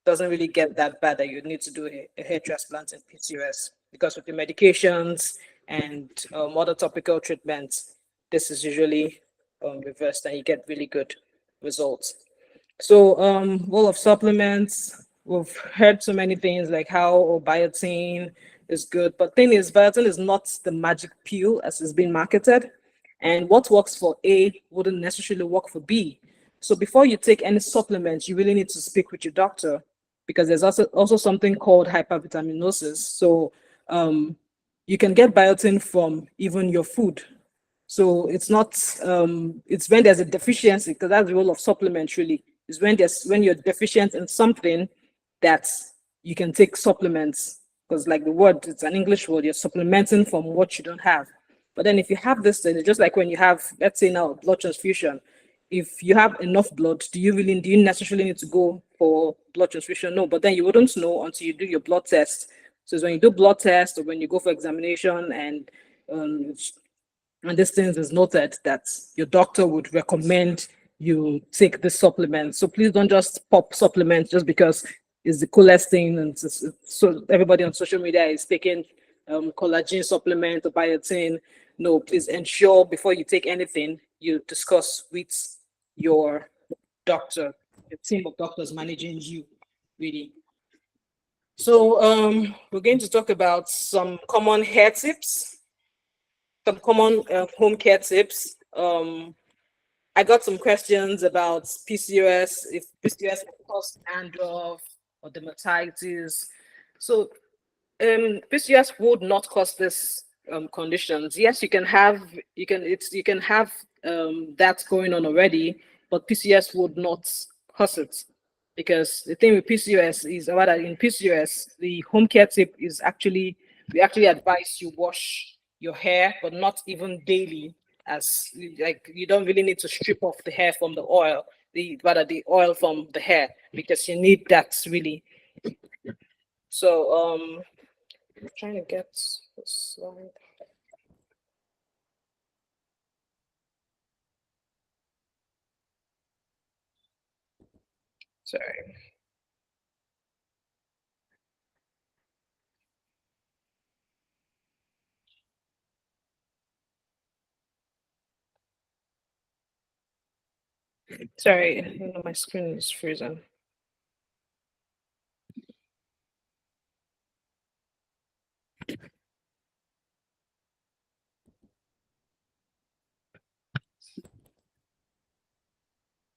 Doesn't really get that bad that you need to do a hair transplant in PCOS, because with the medications and other topical treatments, this is usually reversed and you get really good results. So, wall of supplements, we've heard so many things like how biotin is good, but thing is, biotin is not the magic pill as it's being marketed, and what works for A wouldn't necessarily work for B. So before you take any supplements, you really need to speak with your doctor because there's also something called hypervitaminosis. So, you can get biotin from even your food. So it's not it's when there's a deficiency, because that's the role of supplement really, is when you're deficient in something that you can take supplements, because like the word, it's an English word, you're supplementing from what you don't have. But then if you have this thing, it's just like when you have, let's say now, blood transfusion. If you have enough blood, do you necessarily need to go for blood transfusion? No, but then you wouldn't know until you do your blood test. So it's when you do blood test or when you go for examination um, and this thing is noted that your doctor would recommend you take this supplement. So please don't just pop supplements just because it's the coolest thing. And so everybody on social media is taking collagen supplement or biotin. No, please ensure before you take anything, you discuss with your doctor, a team of doctors managing you, really. So we're going to talk about some common hair tips, some common home care tips. I got some questions about PCOS, if PCOS can cause dandruff or dermatitis. So PCOS would not cause this conditions. Yes, you can have that going on already, but PCOS would not cause it. Because the thing with PCOS is, rather in PCOS, the home care tip is actually, we actually advise you wash your hair, but not even daily, as like you don't really need to strip off the hair from the oil, the oil from the hair, because you need that really. So I'm trying to get this slide. Sorry. Sorry, I don't know, my screen is freezing.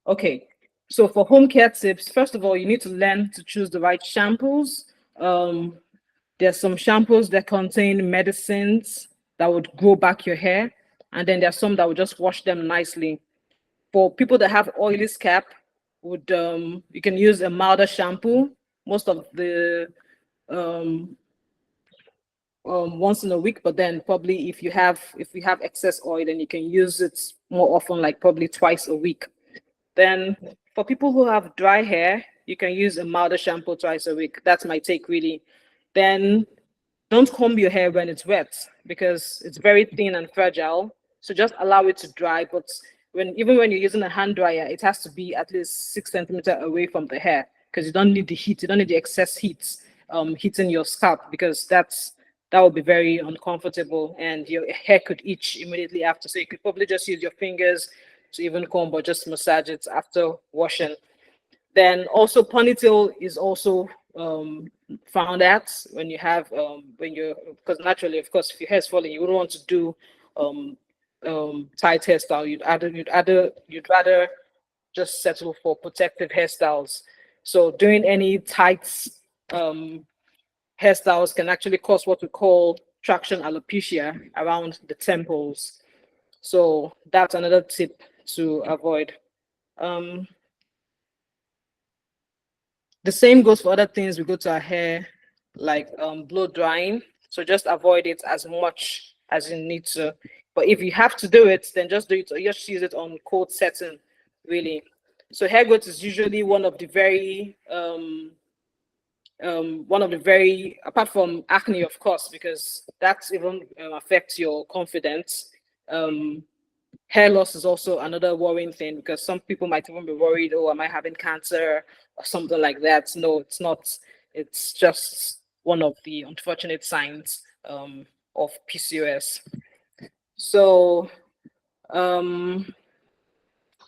Okay, so for home care tips, first of all, you need to learn to choose the right shampoos. Um, there's some shampoos that contain medicines that would grow back your hair, and then there's some that would just wash them nicely. For people that have oily scalp, would you can use a milder shampoo. Most of the um, once in a week, but then probably if you have excess oil, then you can use it more often, like probably twice a week. Then for people who have dry hair, you can use a milder shampoo twice a week. That's my take really. Then don't comb your hair when it's wet because it's very thin and fragile. So just allow it to dry. But even when you're using a hand dryer, it has to be at least 6 centimeters away from the hair because you don't need the heat. You don't need the excess heat hitting your scalp because that would be very uncomfortable and your hair could itch immediately after. So you could probably just use your fingers to even comb or just massage it after washing. Then also ponytail is also found at when you have when you're, because naturally, of course, if your hair is falling, you wouldn't want to do um, tight hairstyle. You'd rather just settle for protective hairstyles. So doing any tight um, hairstyles can actually cause what we call traction alopecia around the temples. So that's another tip to avoid. Um, The same goes for other things we go to our hair, like blow drying. So just avoid it as much as you need to. But if you have to do it, then just do it or just use it on cold setting, really. So hair growth is usually one of the very, apart from acne, of course, because that even affects your confidence. Um, Hair loss is also another worrying thing because some people might even be worried, oh, am I having cancer or something like that? No, it's not. It's just one of the unfortunate signs. of PCOS. So, um,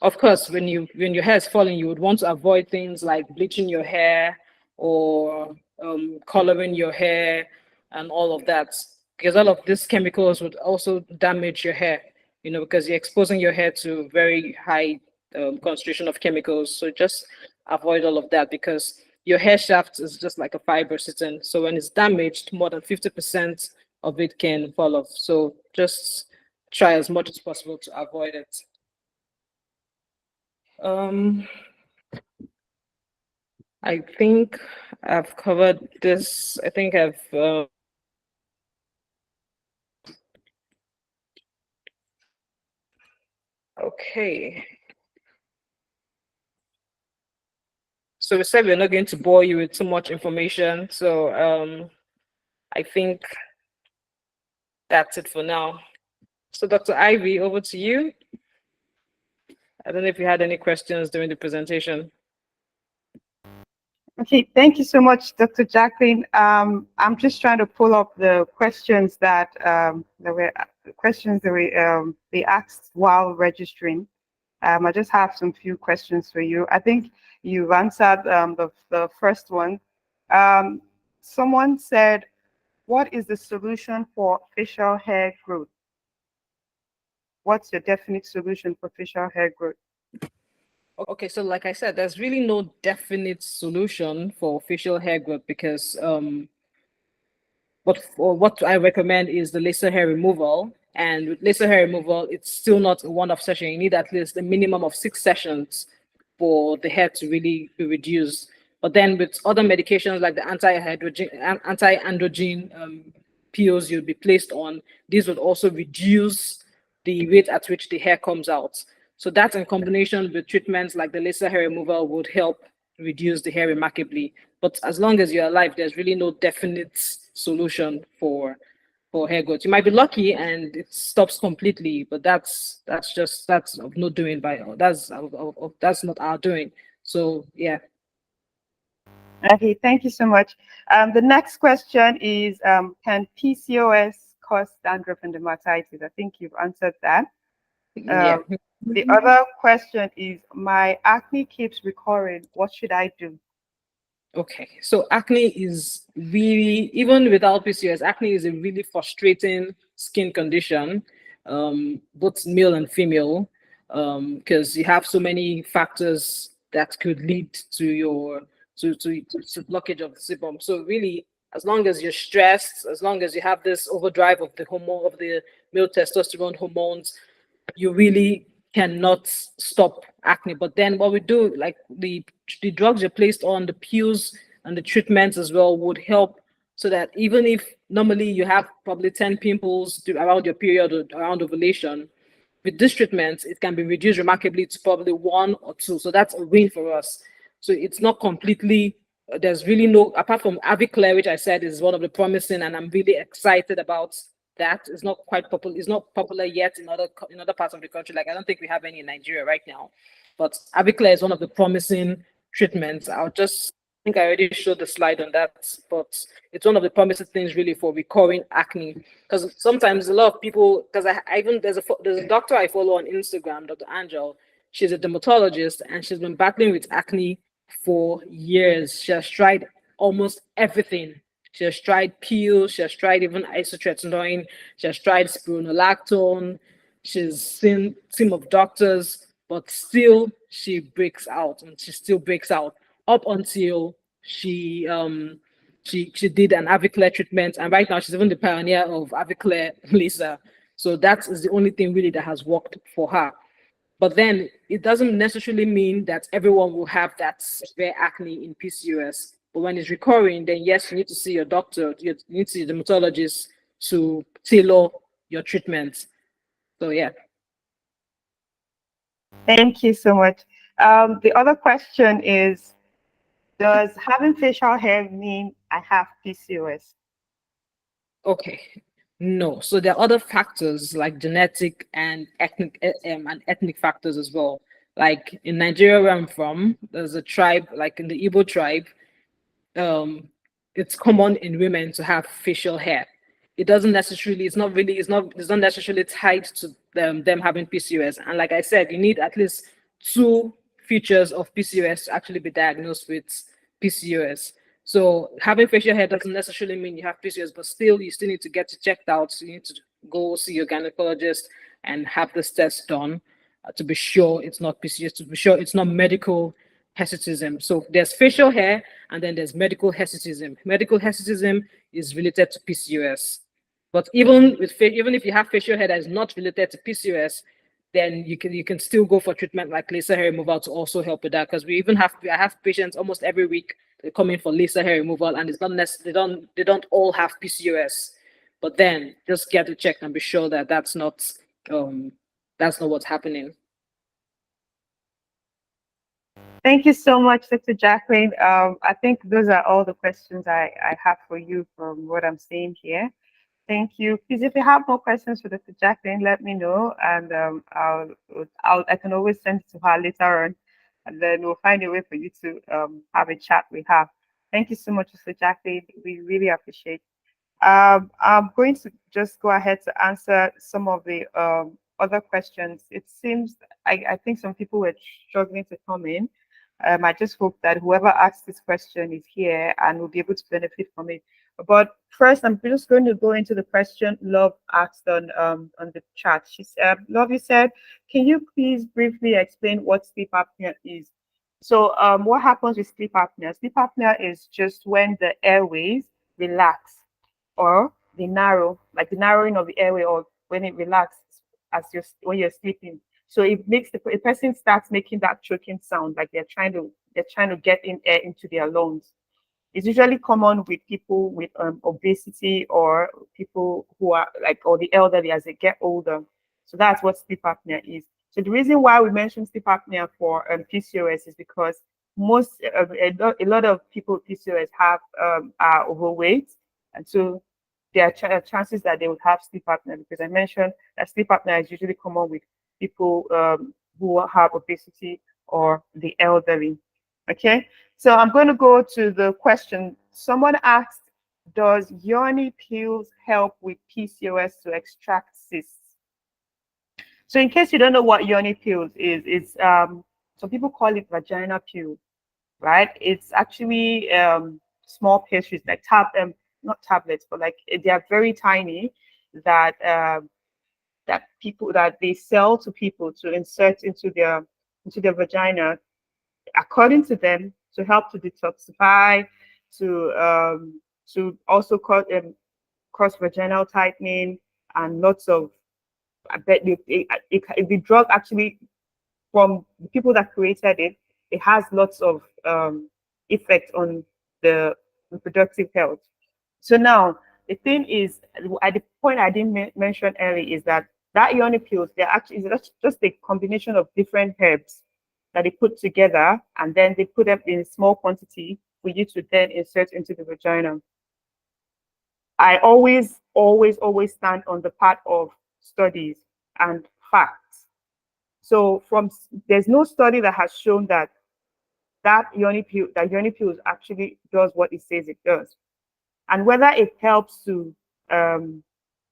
of course, when your hair is falling, you would want to avoid things like bleaching your hair or coloring your hair and all of that, because all of these chemicals would also damage your hair. Because you're exposing your hair to very high concentration of chemicals. So just avoid all of that, because your hair shaft is just like a fiber sitting. So when it's damaged, more than 50% of it can fall off. So just try as much as possible to avoid it. Um, I think I've covered this. I think I've okay. So we said we're not going to bore you with too much information. So I think that's it for now. So Dr. Ivy, over to you. I don't know if you had any questions during the presentation. Okay, thank you so much, Dr. Jacqueline. I'm just trying to pull up the questions they asked while registering. I just have some few questions for you. I think you've answered the first one. Um, Someone said, "What is the solution for facial hair growth?" What's your definite solution for facial hair growth? Okay, so like I said, there's really no definite solution for facial hair growth, because what I recommend is the laser hair removal. And with laser hair removal, it's still not a one-off session. You need at least a minimum of 6 sessions for the hair to really be reduced. But then with other medications like the anti-androgen pills you'll be placed on, these would also reduce the rate at which the hair comes out. So that, in combination with treatments like the laser hair removal, would help reduce the hair remarkably. But as long as you're alive, there's really no definite solution for hair growth. You might be lucky and it stops completely, but that's of no doing by that's not our doing. So yeah. Okay, thank you so much. The next question is, can PCOS cause dandruff and dermatitis? I think you've answered that. Yeah. The other question is, my acne keeps recurring. What should I do? Okay, so acne is really, even without PCOS, acne is a really frustrating skin condition, both male and female, because you have so many factors that could lead to your to blockage of the sebum. So really, as long as you're stressed, as long as you have this overdrive of the hormone of the male testosterone hormones, you really cannot stop acne. But then what we do, like the drugs you're placed on, the pills and the treatments as well, would help, so that even if normally you have probably 10 pimples around your period or around ovulation, with this treatment, it can be reduced remarkably to probably 1 or 2. So that's a win for us. So it's not completely, there's really no, apart from Aviclair, which I said is one of the promising, and I'm really excited about that. It's not quite popular. It's not popular yet in other parts of the country. Like I don't think we have any in Nigeria right now. But Aviclair is one of the promising treatments. I think I already showed the slide on that, but it's one of the promising things really for recurring acne. Because sometimes a lot of people, because I even there's a doctor I follow on Instagram, Dr. Angel. She's a dermatologist and she's been battling with acne for years. She has tried almost everything. She has tried peels, she has tried even isotretinoin, she has tried spironolactone, she's seen team of doctors, but still she breaks out, and she still breaks out up until she did an Aviclair treatment, and right now she's even the pioneer of Aviclair laser. So that is the only thing really that has worked for her. But then it doesn't necessarily mean that everyone will have that severe acne in PCOS. But when it's recurring, then yes, you need to see your doctor, you need to see the dermatologist to tailor your treatment. So yeah. Thank you so much. The other question is, does having facial hair mean I have PCOS? Okay. No. So there are other factors like genetic and ethnic factors as well. Like in Nigeria, where I'm from, there's a tribe, like in the Igbo tribe, um, it's common in women to have facial hair. it doesn't necessarily, it's not necessarily tied to them having PCOS. And like I said, you need at least two features of PCOS to actually be diagnosed with PCOS. So having facial hair doesn't necessarily mean you have PCOS, but still, you still need to get it checked out. So you need to go see your gynecologist and have this test done to be sure it's not PCOS, to be sure it's not medical hirsutism. So there's facial hair and then there's medical hirsutism. Medical hirsutism is related to PCOS. But even if you have facial hair that is not related to PCOS, then you can still go for treatment like laser hair removal to also help with that. Because I have patients almost every week they come in for laser hair removal, and it's not necessarily they don't all have PCOS. But then just get it checked and be sure that um that's not what's happening. Thank you so much, Dr. Jacqueline. I think those are all the questions I have for you from what I'm seeing here. Thank you. Please, if you have more questions for Dr. Jacqueline, let me know, and I can always send it to her later on, and then we'll find a way for you to have a chat with her. Thank you so much, Dr. Jacqueline. We really appreciate. I'm going to just go ahead to answer some of the other questions. It seems I think some people were struggling to come in. I just hope that whoever asked this question is here and will be able to benefit from it. But first, I'm just going to go into the question Love asked on the chat. She said, Love, you said, can you please briefly explain what sleep apnea is? So, what happens with sleep apnea? Sleep apnea is just when the airways relax or they narrow, like the narrowing of the airway, or when it relaxes as when you're sleeping. So it makes the person starts making that choking sound, like they're trying to get in air into their lungs. It's usually common with people with obesity or people who are like, or the elderly as they get older. So that's what sleep apnea is. So the reason why we mention sleep apnea for PCOS is because a lot of people with PCOS are overweight, and so there are chances that they would have sleep apnea, because I mentioned that sleep apnea is usually common with people who have obesity or the elderly. Okay, so I'm going to go to the question. Someone asked, does yoni pills help with PCOS to extract cysts? So in case you don't know what yoni pills is, it's some people call it vagina pill, right? It's actually small pastries, like not tablets, but like they are very tiny, that that they sell to people to insert into their vagina, according to them, to help to detoxify, to also cause vaginal tightening, and lots of. I bet the drug actually, from the people that created it, it has lots of effect on the reproductive health. So now the thing is, at the point I didn't mention earlier, is that yoni pills, they're actually just a combination of different herbs that they put together, and then they put them in small quantity for you to then insert into the vagina. I always stand on the part of studies and facts. So there's no study that has shown that yoni pills actually does what it says it does, and whether it helps um,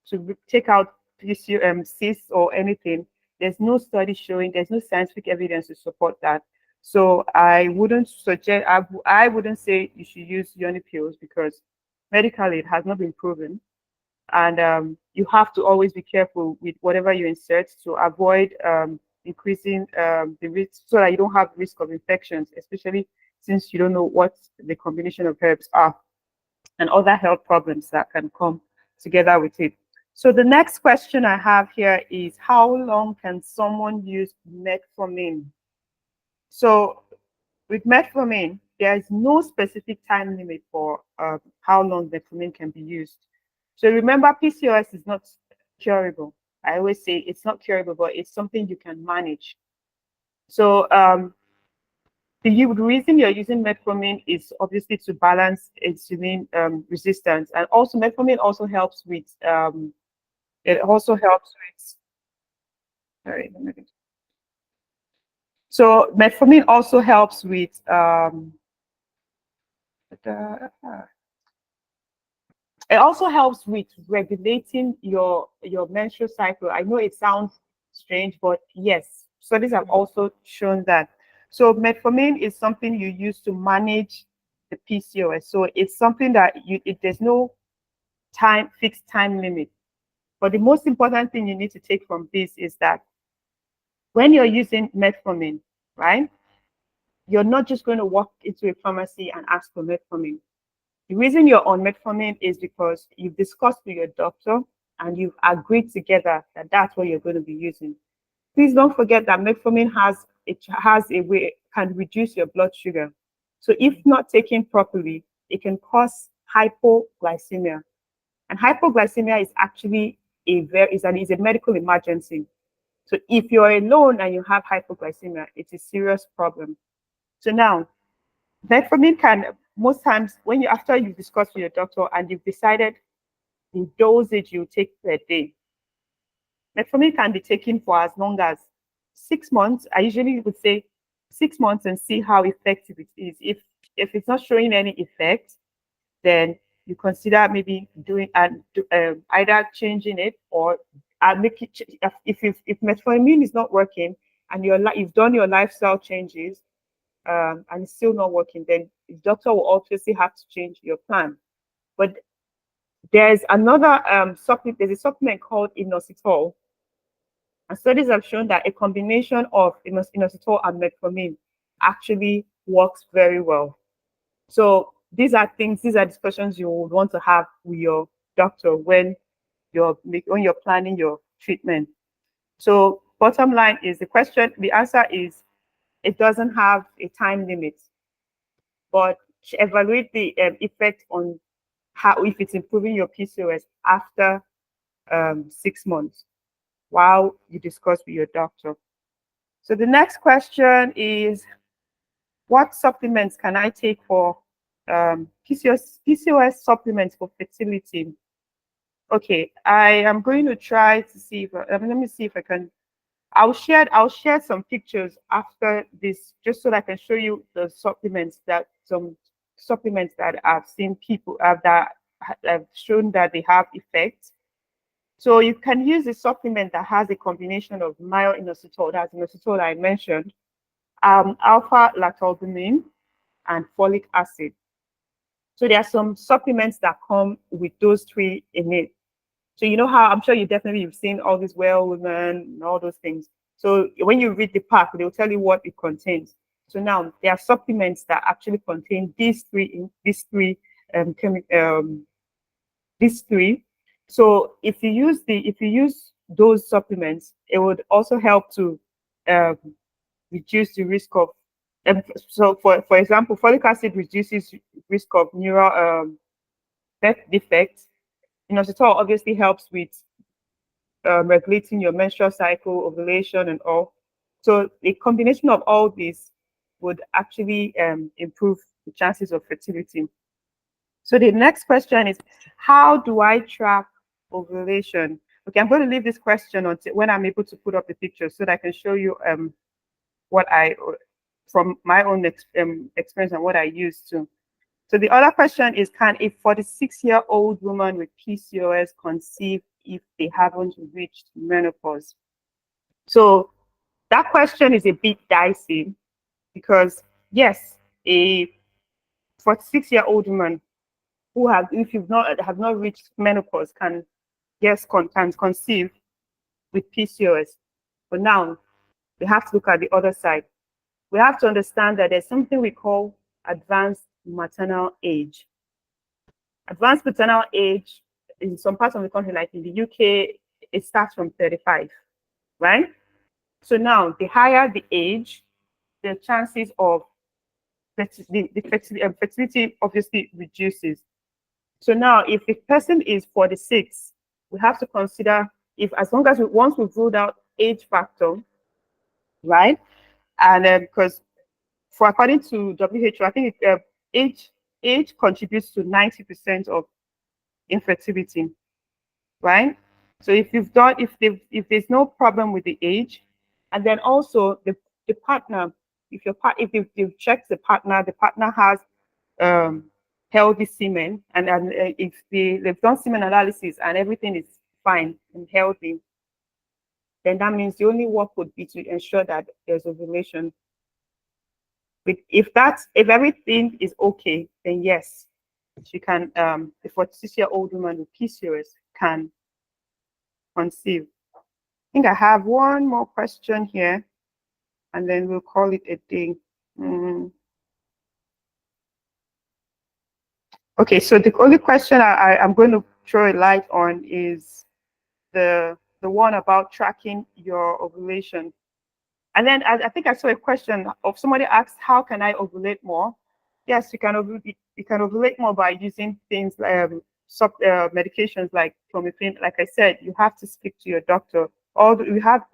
to take out cysts or anything. There's no study showing. There's no scientific evidence to support that. So I wouldn't suggest. I wouldn't say you should use yoni pills, because medically it has not been proven, and you have to always be careful with whatever you insert to avoid increasing the risk, so that you don't have risk of infections, especially since you don't know what the combination of herbs are, and other health problems that can come together with it. So the next question I have here is, how long can someone use metformin? So with metformin, there is no specific time limit for how long metformin can be used. So remember, PCOS is not curable. I always say it's not curable, but it's something you can manage. So the reason you're using metformin is obviously to balance insulin resistance, and also metformin also helps with it also helps with sorry, so metformin also helps with It also helps with regulating your menstrual cycle. I know it sounds strange, but yes, studies have also shown that. So metformin is something you use to manage the PCOS. So it's something that there's no fixed time limit. But the most important thing you need to take from this is that when you're using metformin, right, you're not just going to walk into a pharmacy and ask for metformin. The reason you're on metformin is because you've discussed with your doctor and you've agreed together that that's what you're going to be using. Please don't forget that metformin has a way can reduce your blood sugar. So if not taken properly, it can cause hypoglycemia. And hypoglycemia is actually is a medical emergency. So if you're alone and you have hypoglycemia, it's a serious problem. So now, metformin can most times when you after you've discussed with your doctor and you've decided the dosage you take per day, metformin can be taken for as long as 6 months. I usually would say 6 months and see how effective it is. If it's not showing any effect, then you consider maybe doing and either changing it or make it. If metformin is not working and you've done your lifestyle changes and it's still not working, then the doctor will obviously have to change your plan. But there's another supplement. There's a supplement called inositol, and studies have shown that a combination of inositol and metformin actually works very well. So these are discussions you would want to have with your doctor when you're planning your treatment. So bottom line is the answer is it doesn't have a time limit, but evaluate the effect on how if it's improving your PCOS after 6 months while you discuss with your doctor. So the next question is, what supplements can I take for PCOS supplements for fertility? Okay, I am going to try to see if let me see if I can. I'll share some pictures after this just so that I can show you the some supplements that I've seen people that have shown that they have effects. So you can use a supplement that has a combination of myo-inositol, that's inositol I mentioned, alpha lactalbumin, and folic acid. So there are some supplements that come with those three in it. So you know how I'm sure you've seen all these well women and all those things. So when you read the pack, they'll tell you what it contains. So now there are supplements that actually contain um, chemi- um, these three. So if you use those supplements, it would also help to um, reduce the risk of. So for example, folic acid reduces risk of neural birth defects. Inositol obviously helps with regulating your menstrual cycle, ovulation, and all. So a combination of all these would actually improve the chances of fertility. So the next question is, how do I track ovulation? Okay, I'm going to leave this question until when I'm able to put up the picture so that I can show you what I from my own experience and what I used to. So the other question is, can a 46-year-old woman with PCOS conceive if they haven't reached menopause? So that question is a bit dicey because yes, a 46-year-old woman who if you've not have not reached menopause can conceive with PCOS. But now we have to look at the other side. We have to understand that there's something we call advanced maternal age. Advanced maternal age in some parts of the country, like in the UK, it starts from 35, right? So now the higher the age, the chances of fertility obviously reduces. So now if the person is 46, we have to consider if as long as once we've ruled out age factor, right? And because for according to WHO, I think age age contributes to 90% of infertility, right? So if there's no problem with the age, and then also the partner, if you've checked the partner has um healthy semen, and if they've done semen analysis and everything is fine and healthy, then that means the only work would be to ensure that there's ovulation. But if everything is okay, then yes, she can, the 46-year-old woman with PCOS can conceive. I think I have one more question here, and then we'll call it a day. Okay, so the only question I'm going to throw a light on is the one about tracking your ovulation. And then I think I saw a question of somebody asked, how can I ovulate more? Yes, you can ovulate more by using things like medications like clomiphene. Like I said, you have to speak to your doctor. Or you have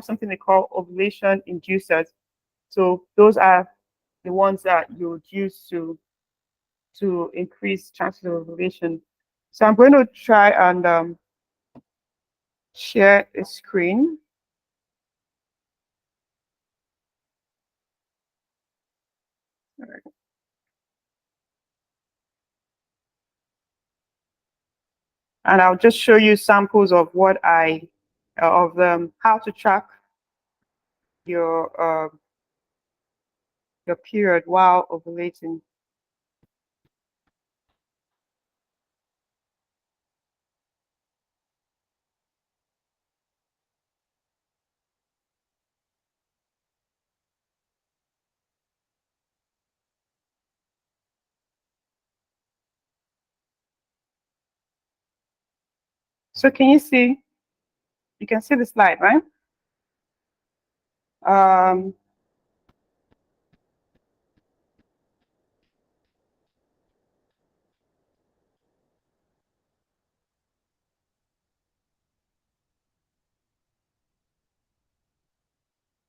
something they call ovulation inducers. So those are the ones that you would use to increase chances of ovulation. So I'm going to try and share a screen. And I'll just show you samples of what how to track your period while ovulating. So can you see? You can see the slide, right?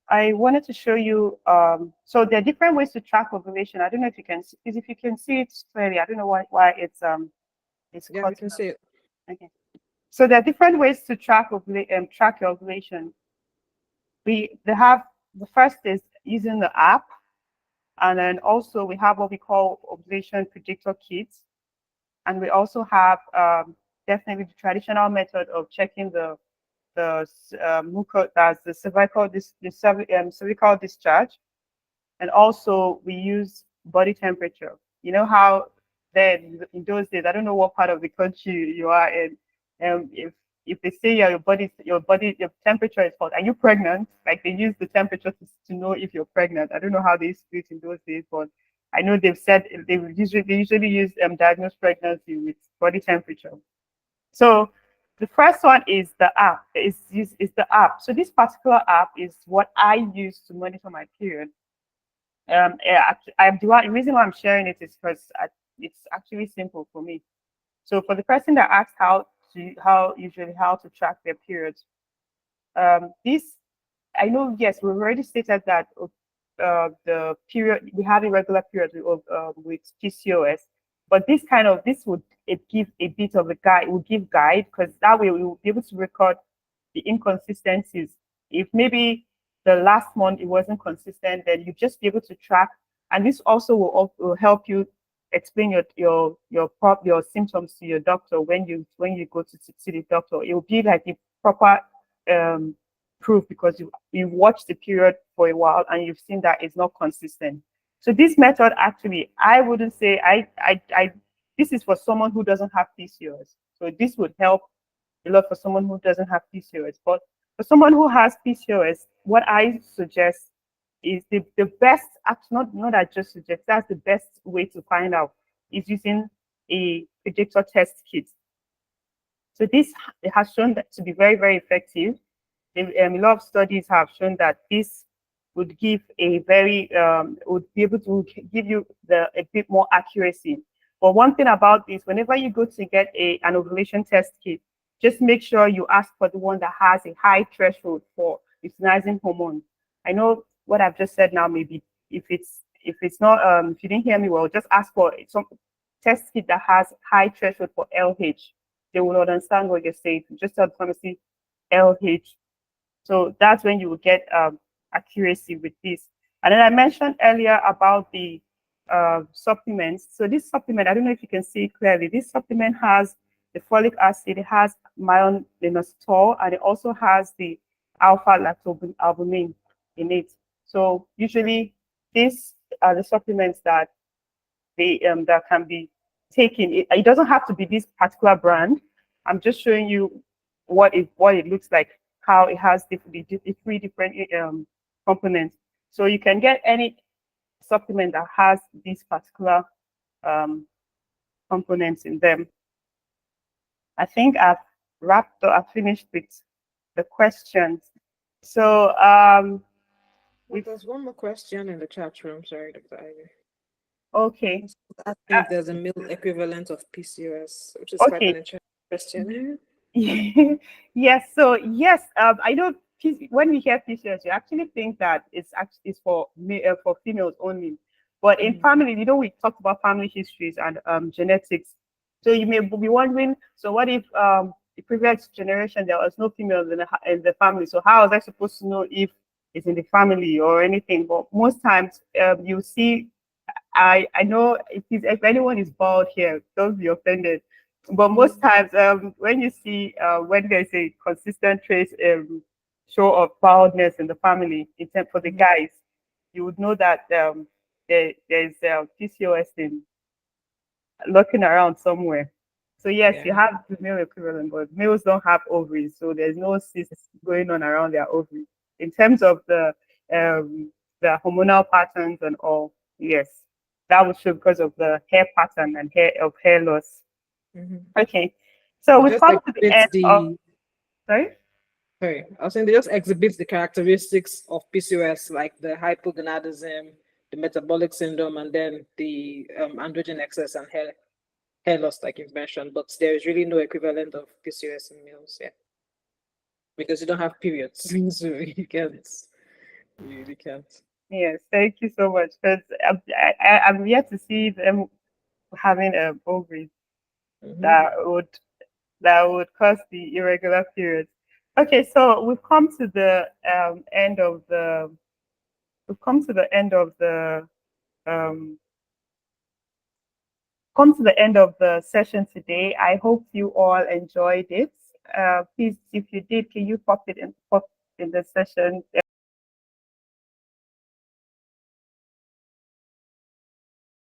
I wanted to show you. So there are different ways to track ovulation. I don't know if you can see, if you can see it clearly. I don't know why it's Yeah, cut. we can see it. Okay. So there are different ways to track your ovulation. The first is using the app, and then also we have what we call ovulation predictor kits, and we also have definitely the traditional method of checking the mucus, that's the cervical discharge, and also we use body temperature. You know how then in those days, I don't know what part of the country you are in, if they say your temperature is hot, are you pregnant? Like they use the temperature to know if you're pregnant. I don't know how they used to do it in those days, but I know they've said they usually use diagnose pregnancy with body temperature. So the first one is the app. Is the app. So this particular app is what I use to monitor my period. Yeah, the reason why I'm sharing it is because it's actually simple for me. So for the person that asked how to track their periods, this I know, yes, we've already stated that the period we have irregular periods with PCOS, but this would give a bit of a guide. It will give guide because that way we will be able to record the inconsistencies. If maybe the last month it wasn't consistent, then you just be able to track, and this also will help you explain your symptoms to your doctor when you go to see the doctor. It will be like a proper um proof because you've watched the period for a while and you've seen that it's not consistent. So this method actually, I wouldn't say I this is for someone who doesn't have PCOS. So this would help a lot for someone who doesn't have PCOS. But for someone who has PCOS, what I suggest is the best, actually not I just suggest, that's the best way to find out is using a predictor test kit. So this has shown that to be very, very effective. A lot of studies have shown that this would give would be able to give you a bit more accuracy. But one thing about this, whenever you go to get an ovulation test kit, just make sure you ask for the one that has a high threshold for luteinizing hormone. I know what I've just said now, maybe if it's not if you didn't hear me well, just ask for some test kit that has high threshold for LH. They will understand what you're saying. Just tell the pharmacy LH. So that's when you will get accuracy with this. And then I mentioned earlier about the supplements. So this supplement, I don't know if you can see it clearly. This supplement has the folic acid, it has myo-inositol, and it also has the alpha lactalbumin in it. So usually these are the supplements that that can be taken. It doesn't have to be this particular brand. I'm just showing you what it looks like, how it has the three different components. So you can get any supplement that has these particular um, components in them. I think I've wrapped up, I've finished with the questions. So Well, we've there's one more question in the chat room. Sorry, Dr. Ivy. okay. Asking if there's a male equivalent of PCOS, which is quite an Okay. interesting question. Yes. So yes, I know when we hear PCOS, you actually think that it's for females only. But in Mhm. family, we talked about family histories and genetics. So you may be wondering, so what if the previous generation there was no females in the family? So how was I supposed to know if it's in the family or anything? But most times, you see, I know if anyone is bald here, don't be offended. But most times, when you see when there's a consistent trace show of baldness in the family, except for the Mhm. guys, you would know that there's PCOS in looking around somewhere. So yes, you Yeah. have the male equivalent, but males don't have ovaries, so there's no cysts going on around their ovaries. In terms of the hormonal patterns and all, yes, that would show because of the hair pattern and hair loss. Mhm. Okay, so It we've just come to the exhibits end of. the Sorry. sorry, I was saying they just exhibits the characteristics of PCOS, like the hypogonadism, the metabolic syndrome, and then the androgen excess and hair loss, like you've mentioned. But there is really no equivalent of PCOS in males, yeah, because you don't have periods, so you can't, you really can't. Yes, thank you so much. Because I'm yet to see them having a ovaries Hmm. that would that would cause the irregular periods. Okay, so we've come to the end of the um, session today. I hope you all enjoyed it. Please, if you did, can you pop in the session